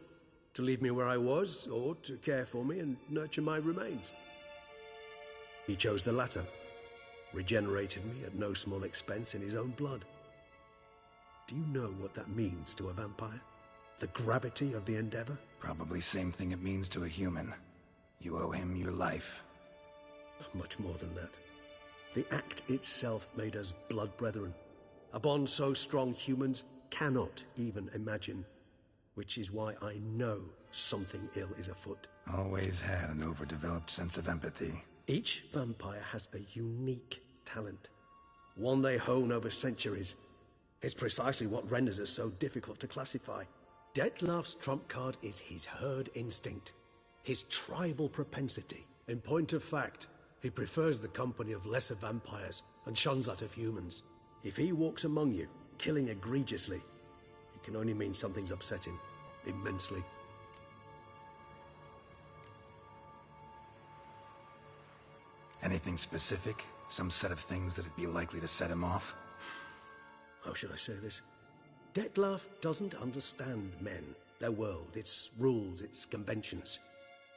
S22: To leave me where I was, or to care for me and nurture my remains. He chose the latter, regenerated me at no small expense in his own blood. Do you know what that means to a vampire? The gravity of the endeavor?
S3: Probably same thing it means to a human. You owe him your life.
S22: Much more than that. The act itself made us blood brethren. A bond so strong humans cannot even imagine. Which is why I know something ill is afoot.
S3: Always had an overdeveloped sense of empathy.
S22: Each vampire has a unique talent, one they hone over centuries. It's precisely what renders us so difficult to classify. Dettlaff's trump card is his herd instinct, his tribal propensity. In point of fact, he prefers the company of lesser vampires and shuns that of humans. If he walks among you, killing egregiously, it can only mean something's upset him immensely.
S3: Anything specific? Some set of things that'd be likely to set him off?
S22: How should I say this? Dettlaff doesn't understand men, their world, its rules, its conventions.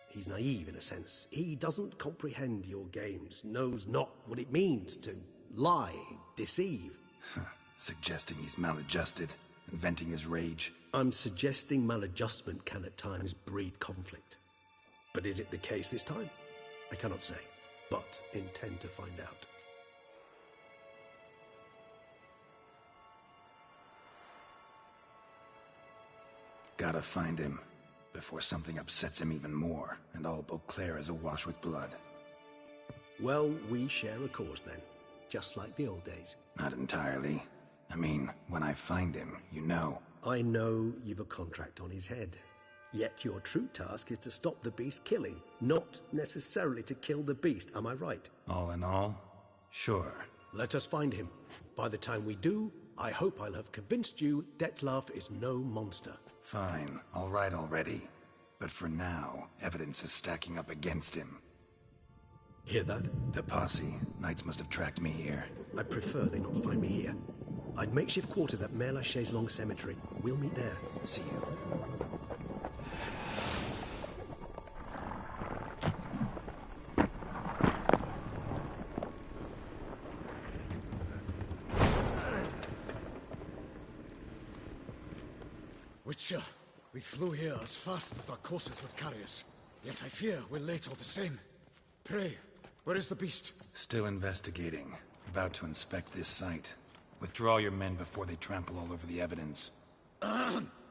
S22: He's naive in a sense. He doesn't comprehend your games, knows not what it means to lie, deceive.
S3: Suggesting he's maladjusted, and venting his rage.
S22: I'm suggesting maladjustment can at times breed conflict. But is it the case this time? I cannot say, but intend to find out.
S3: Gotta find him, before something upsets him even more, and all Beauclair is awash with blood.
S22: Well, we share a cause then, just like the old days.
S3: Not entirely. I mean, when I find him, you know.
S22: I know you've a contract on his head. Yet your true task is to stop the beast killing, not necessarily to kill the beast, am I right?
S3: All in all, sure.
S22: Let us find him. By the time we do, I hope I'll have convinced you Dettlaff is no monster.
S3: Fine, all right already. But for now, evidence is stacking up against him.
S22: Hear that?
S3: The posse. Knights must have tracked me here.
S22: I'd prefer they not find me here. I'd makeshift quarters at Mère Lachaise Long Cemetery. We'll meet there.
S3: See you.
S1: Witcher, we flew here as fast as our courses would carry us. Yet I fear we're late all the same. Pray, where is the beast?
S3: Still investigating. About to inspect this site. Withdraw your men before they trample all over the evidence.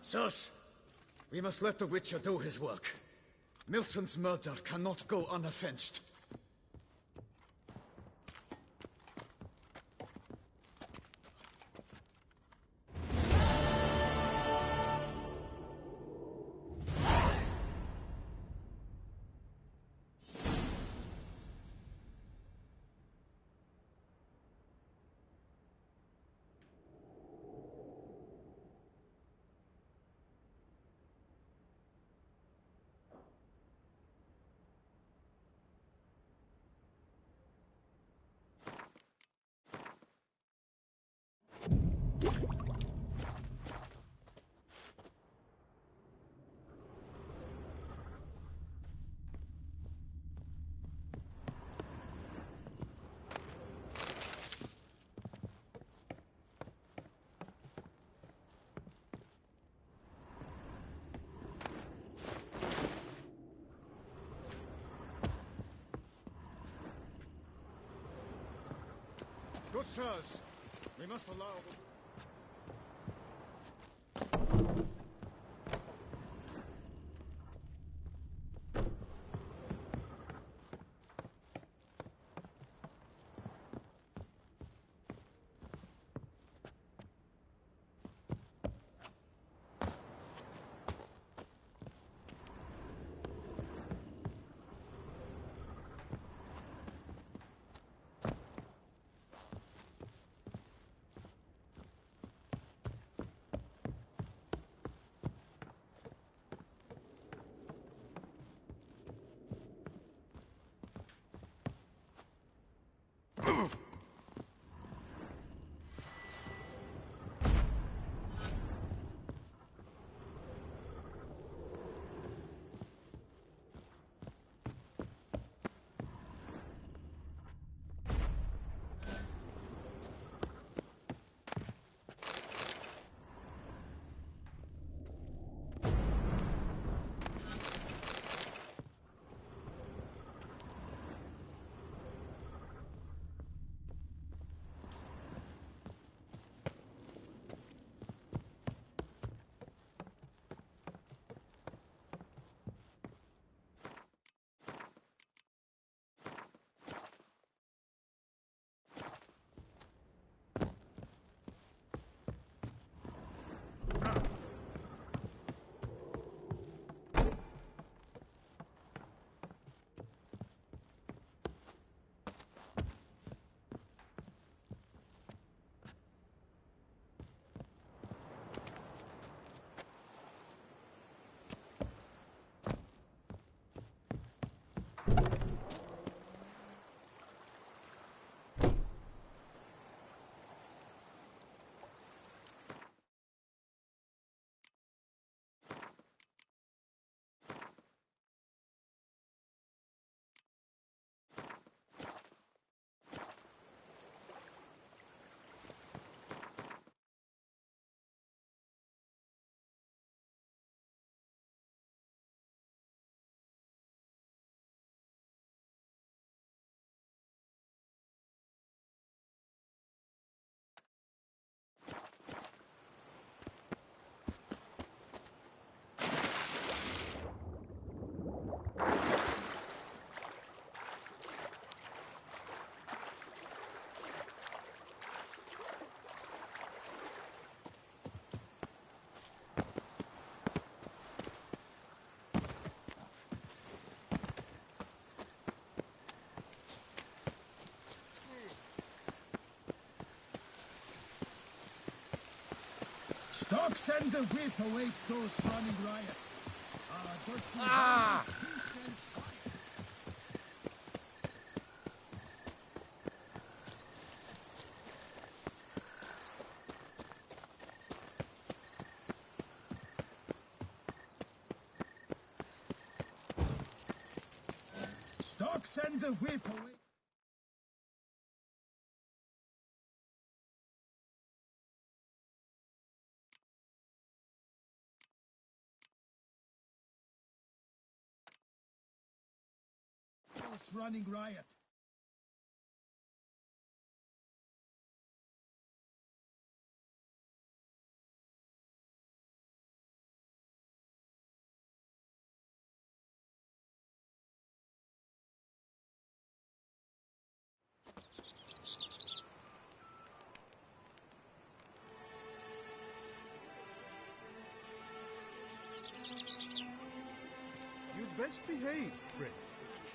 S1: Sirs, we must let the Witcher do his work. Milton's murder cannot go unavenged. Good sirs, we must allow...
S8: Stocks and the whip await those running riot. Don't you
S19: Ah!
S8: peace and quiet? Stocks and the whip await. Running riot.
S20: best behave, friend.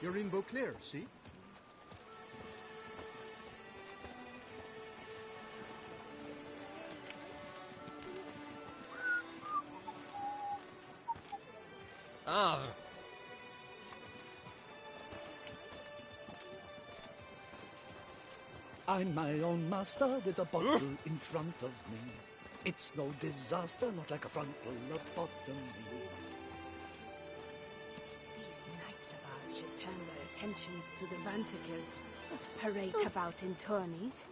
S20: You're in Beauclair, see?
S4: Ah.
S13: I'm my own master with a bottle in front of me. It's no disaster, not like a frontal lobotomy.
S9: These knights of ours should turn their attentions to the Vanticles, not parade about in tourneys.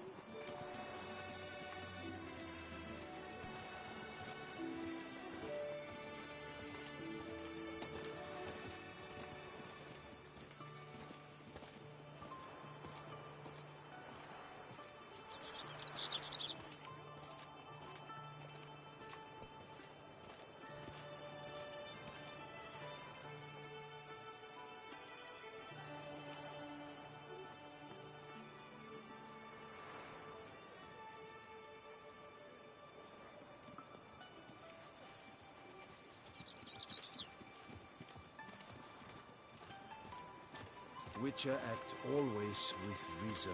S22: Witcher act always with reason.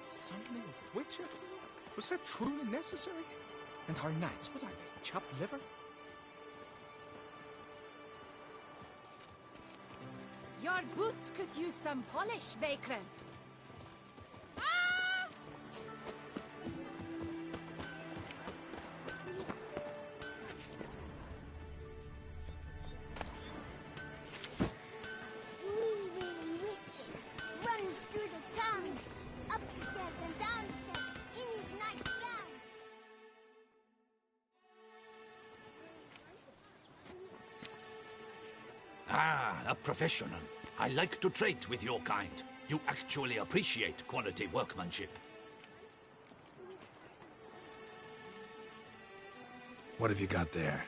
S4: Summoning a Witcher? Was that truly necessary? And our knights, what are they, chopped liver?
S9: Your boots could use some polish, Vagrant.
S16: Runs through the town, upstairs and downstairs, in his nightgown.
S14: Ah, a professional. I like to trade with your kind. You actually appreciate quality workmanship.
S3: What have you got there?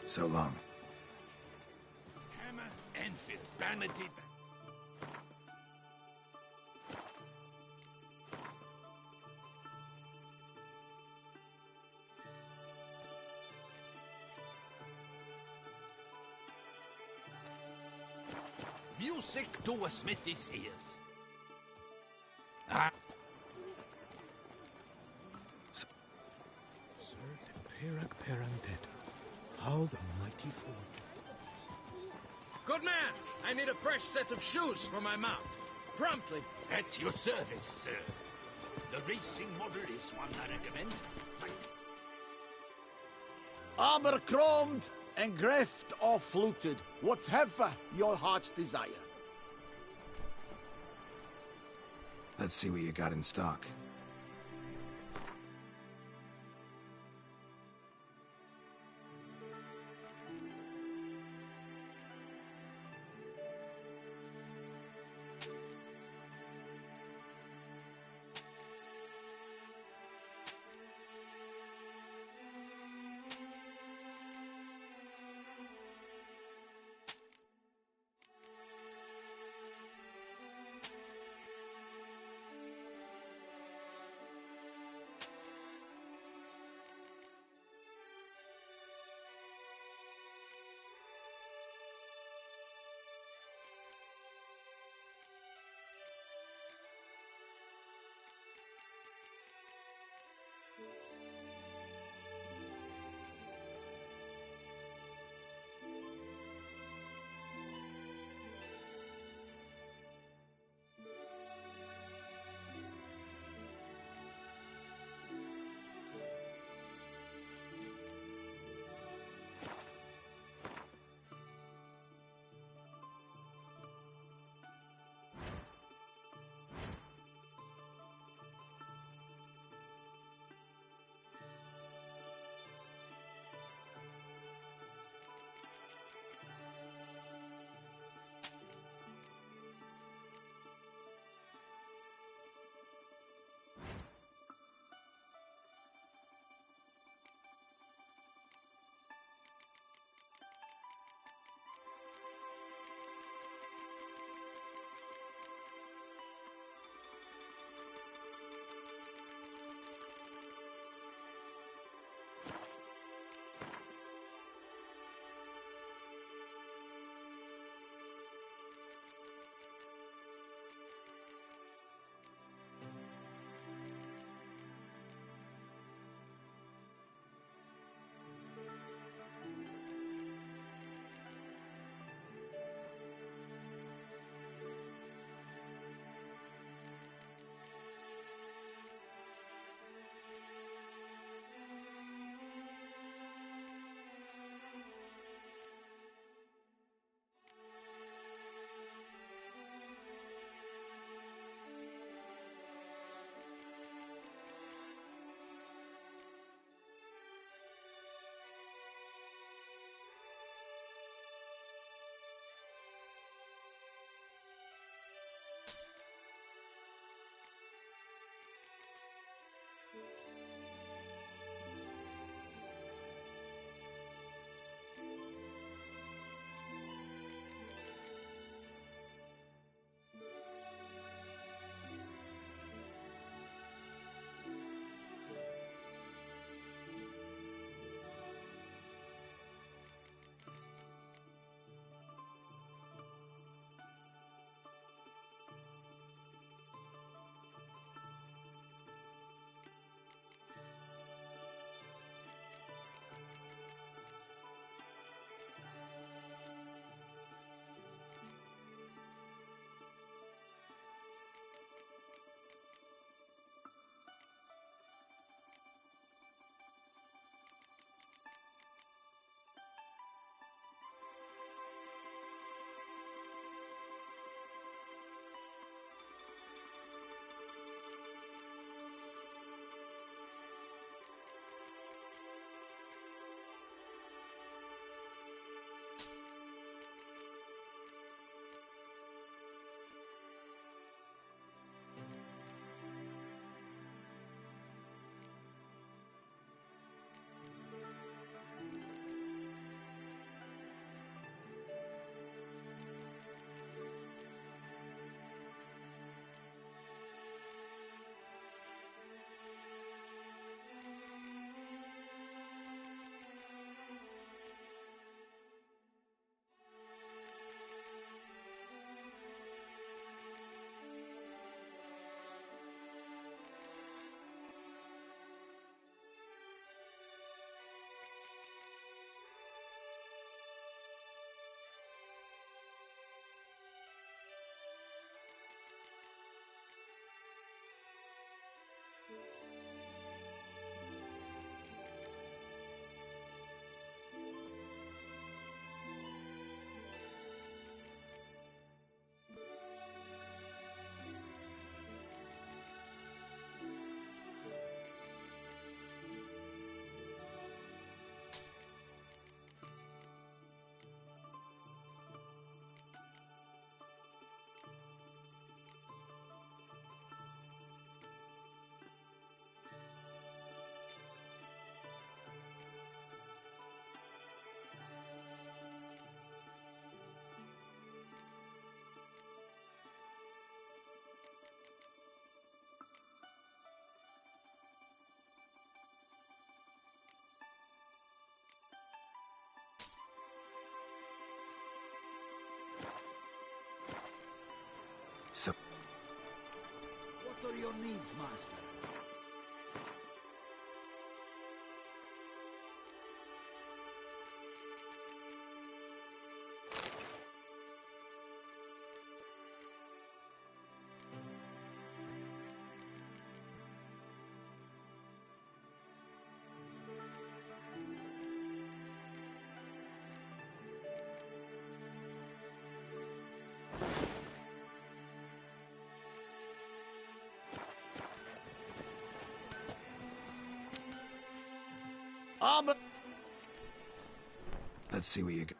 S3: So long.
S14: Hammer, Enfield, Banity. Music to a smithy's ears. Ah.
S7: Sir Perak Perundead, how the mighty fall.
S17: Good man! I need a fresh set of shoes for my mount. Promptly.
S14: At your service, sir. The racing model is one I recommend.
S7: Abercrombed, engraved or fluted, whatever your heart's desire.
S3: Let's see what you got in stock. So...
S7: What are your needs, master?
S3: Let's see what you got.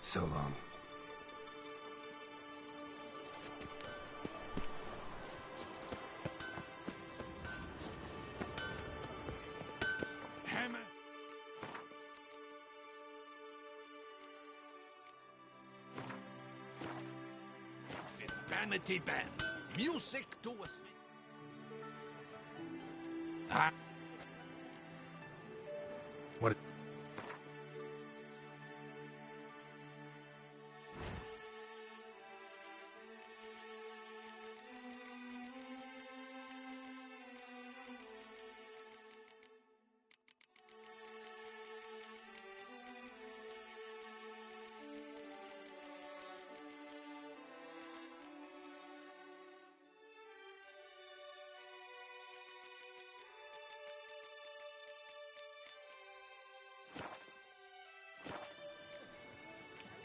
S3: So long.
S14: Hammer. Vanity band. Music to us. Ah.
S3: What?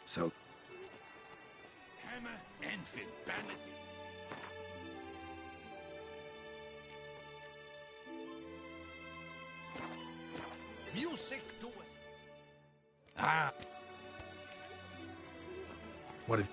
S3: So...
S14: Enfield, vanity. Music to us. Ah.
S3: What if...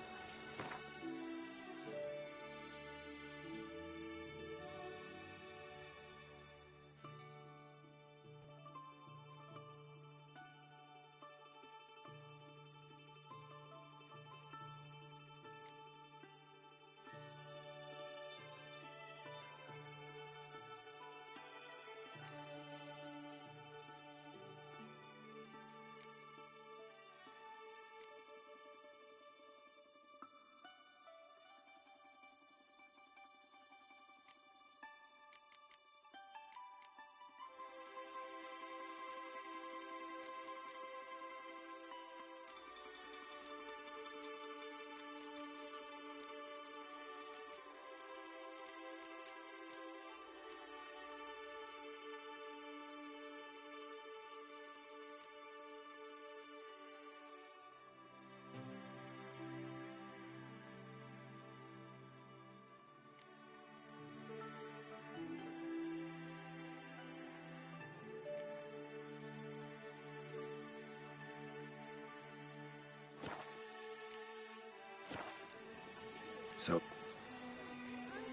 S3: So...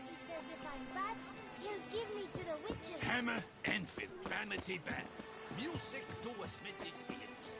S16: He says if I'm bad, he'll give me to the witches.
S14: Hammer, Enfield, vanity band. Music to a smithy's ears.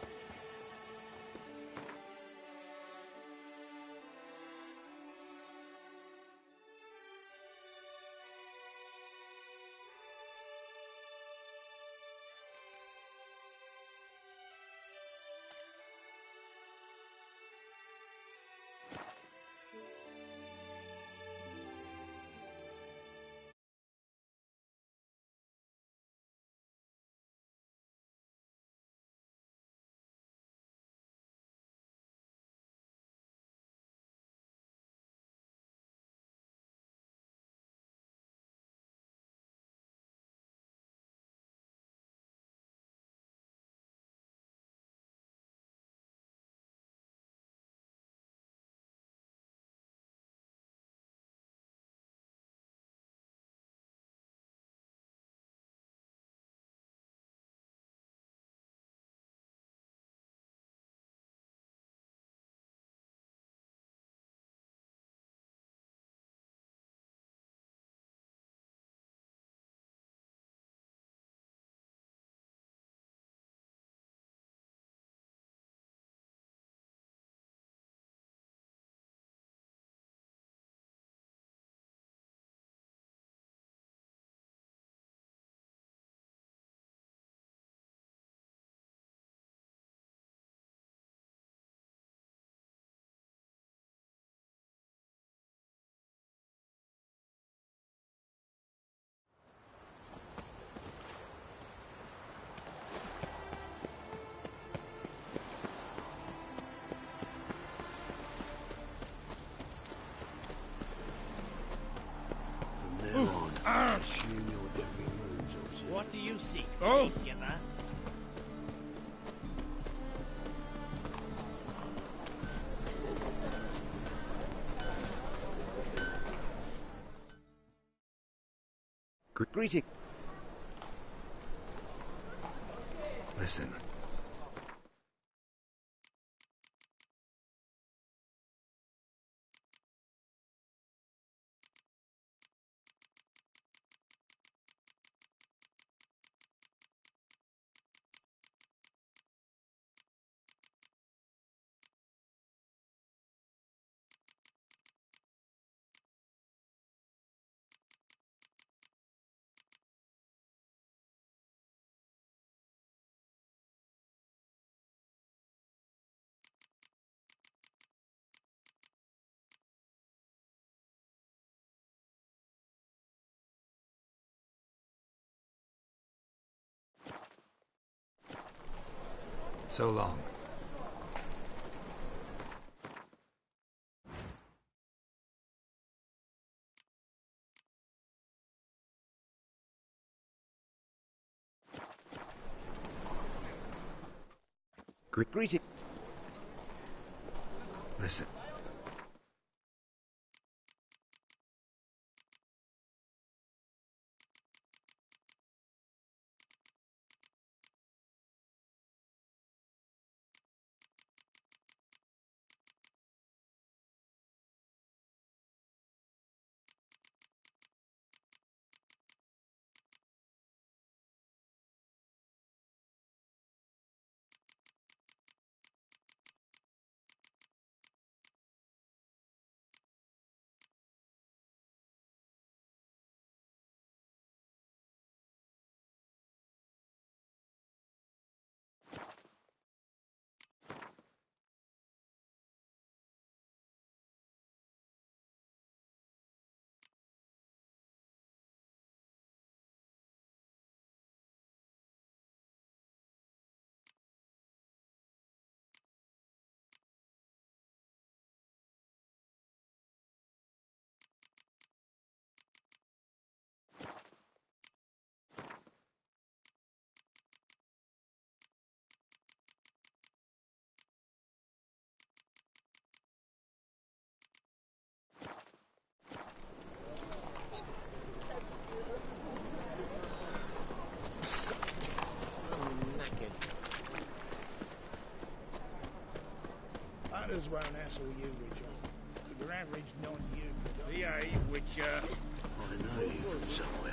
S22: Assume your every move, Joseph.
S17: What do you seek,
S22: Oh.
S17: giver?
S12: Greeting.
S3: Listen. So long.
S12: Greeting.
S3: Listen.
S10: Might as well hassle you, Witcher. With your average non-you.
S6: Behave, Witcher.
S10: I know you from somewhere.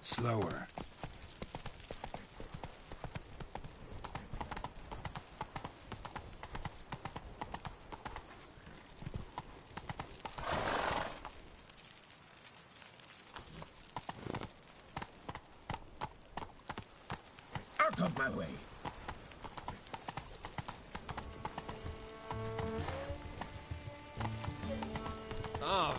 S3: Slower.
S8: Out of my way.
S4: Ah.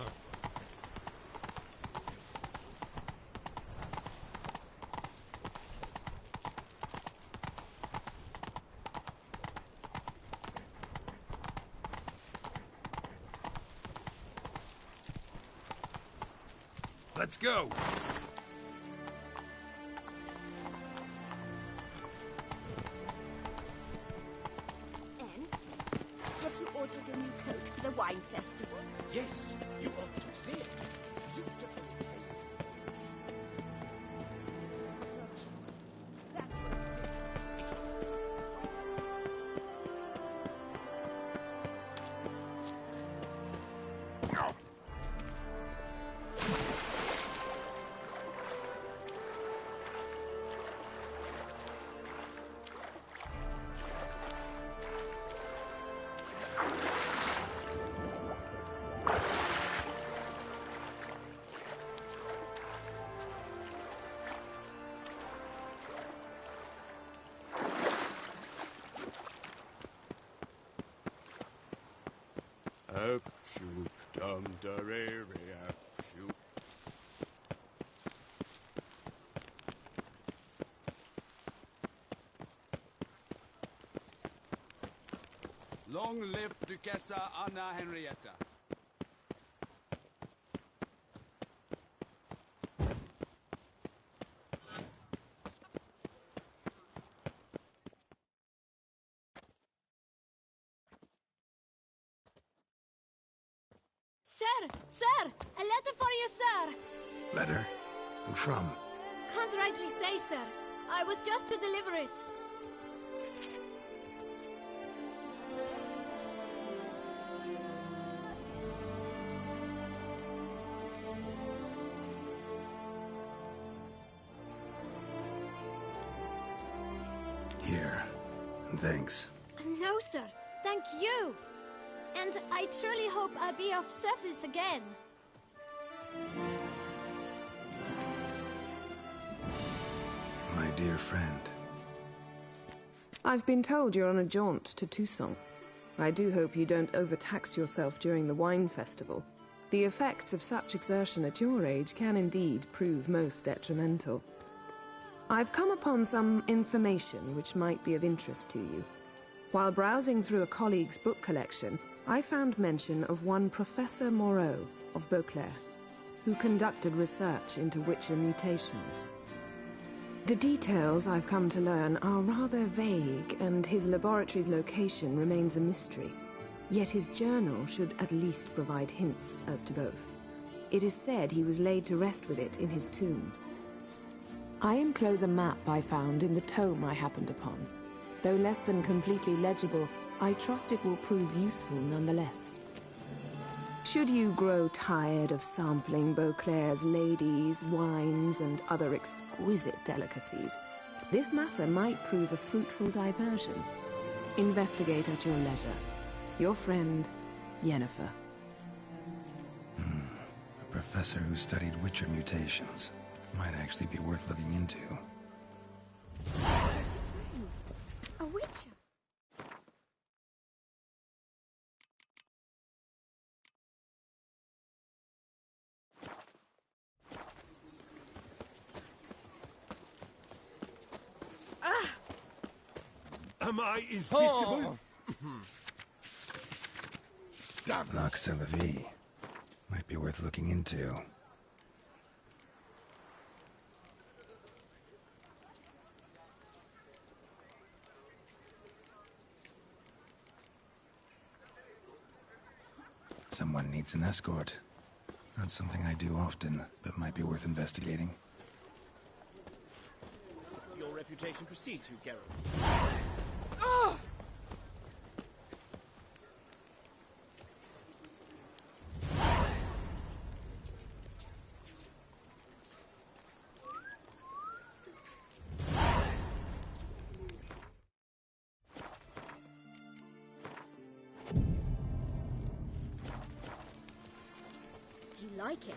S2: Let's go.
S16: And have you ordered a new coat for the wine festival?
S13: Yes, you ought to see it. Beautiful.
S17: Up, shoop, dum, da, re, re, up, shoop. Long live Duchessa Anna Henrietta.
S18: Sir! Sir! A letter for you, sir!
S3: Letter? Who from?
S18: Can't rightly say, sir. I was just to deliver it.
S3: Thanks.
S16: No, sir. Thank you. And I truly hope I'll be of service again.
S3: My dear friend.
S15: I've been told you're on a jaunt to Toussaint. I do hope you don't overtax yourself during the wine festival. The effects of such exertion at your age can indeed prove most detrimental. I've come upon some information which might be of interest to you. While browsing through a colleague's book collection, I found mention of one Professor Moreau of Beauclair, who conducted research into Witcher mutations. The details I've come to learn are rather vague, and his laboratory's location remains a mystery. Yet his journal should at least provide hints as to both. It is said he was laid to rest with it in his tomb. I enclose a map I found in the tome I happened upon. Though less than completely legible, I trust it will prove useful nonetheless. Should you grow tired of sampling Beauclair's ladies, wines, and other exquisite delicacies, this matter might prove a fruitful diversion. Investigate at your leisure. Your friend, Yennefer.
S3: A professor who studied Witcher mutations. Might actually be worth looking into.
S16: His rings. A Witcher.
S6: Am I invisible?
S3: Damn. Nox Levi. Might be worth looking into. Someone needs an escort. Not something I do often, but might be worth investigating.
S10: Your reputation precedes you, Geralt.
S4: Ah!
S9: Do you like it?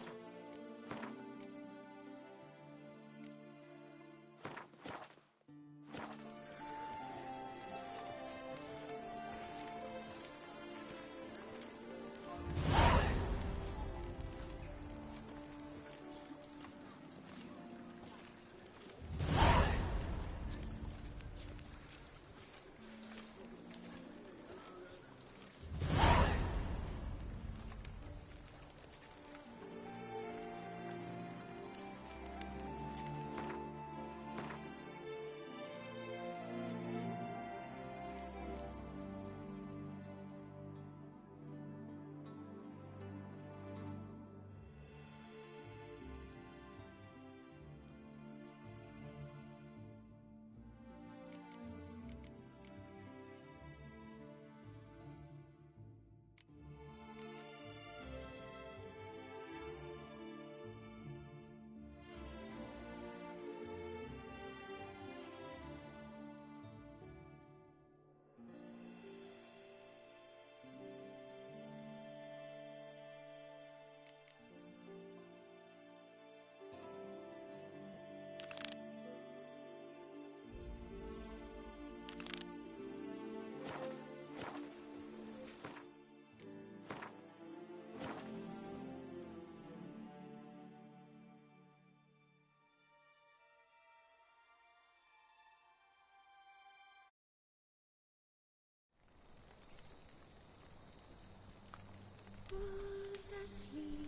S16: Was asleep.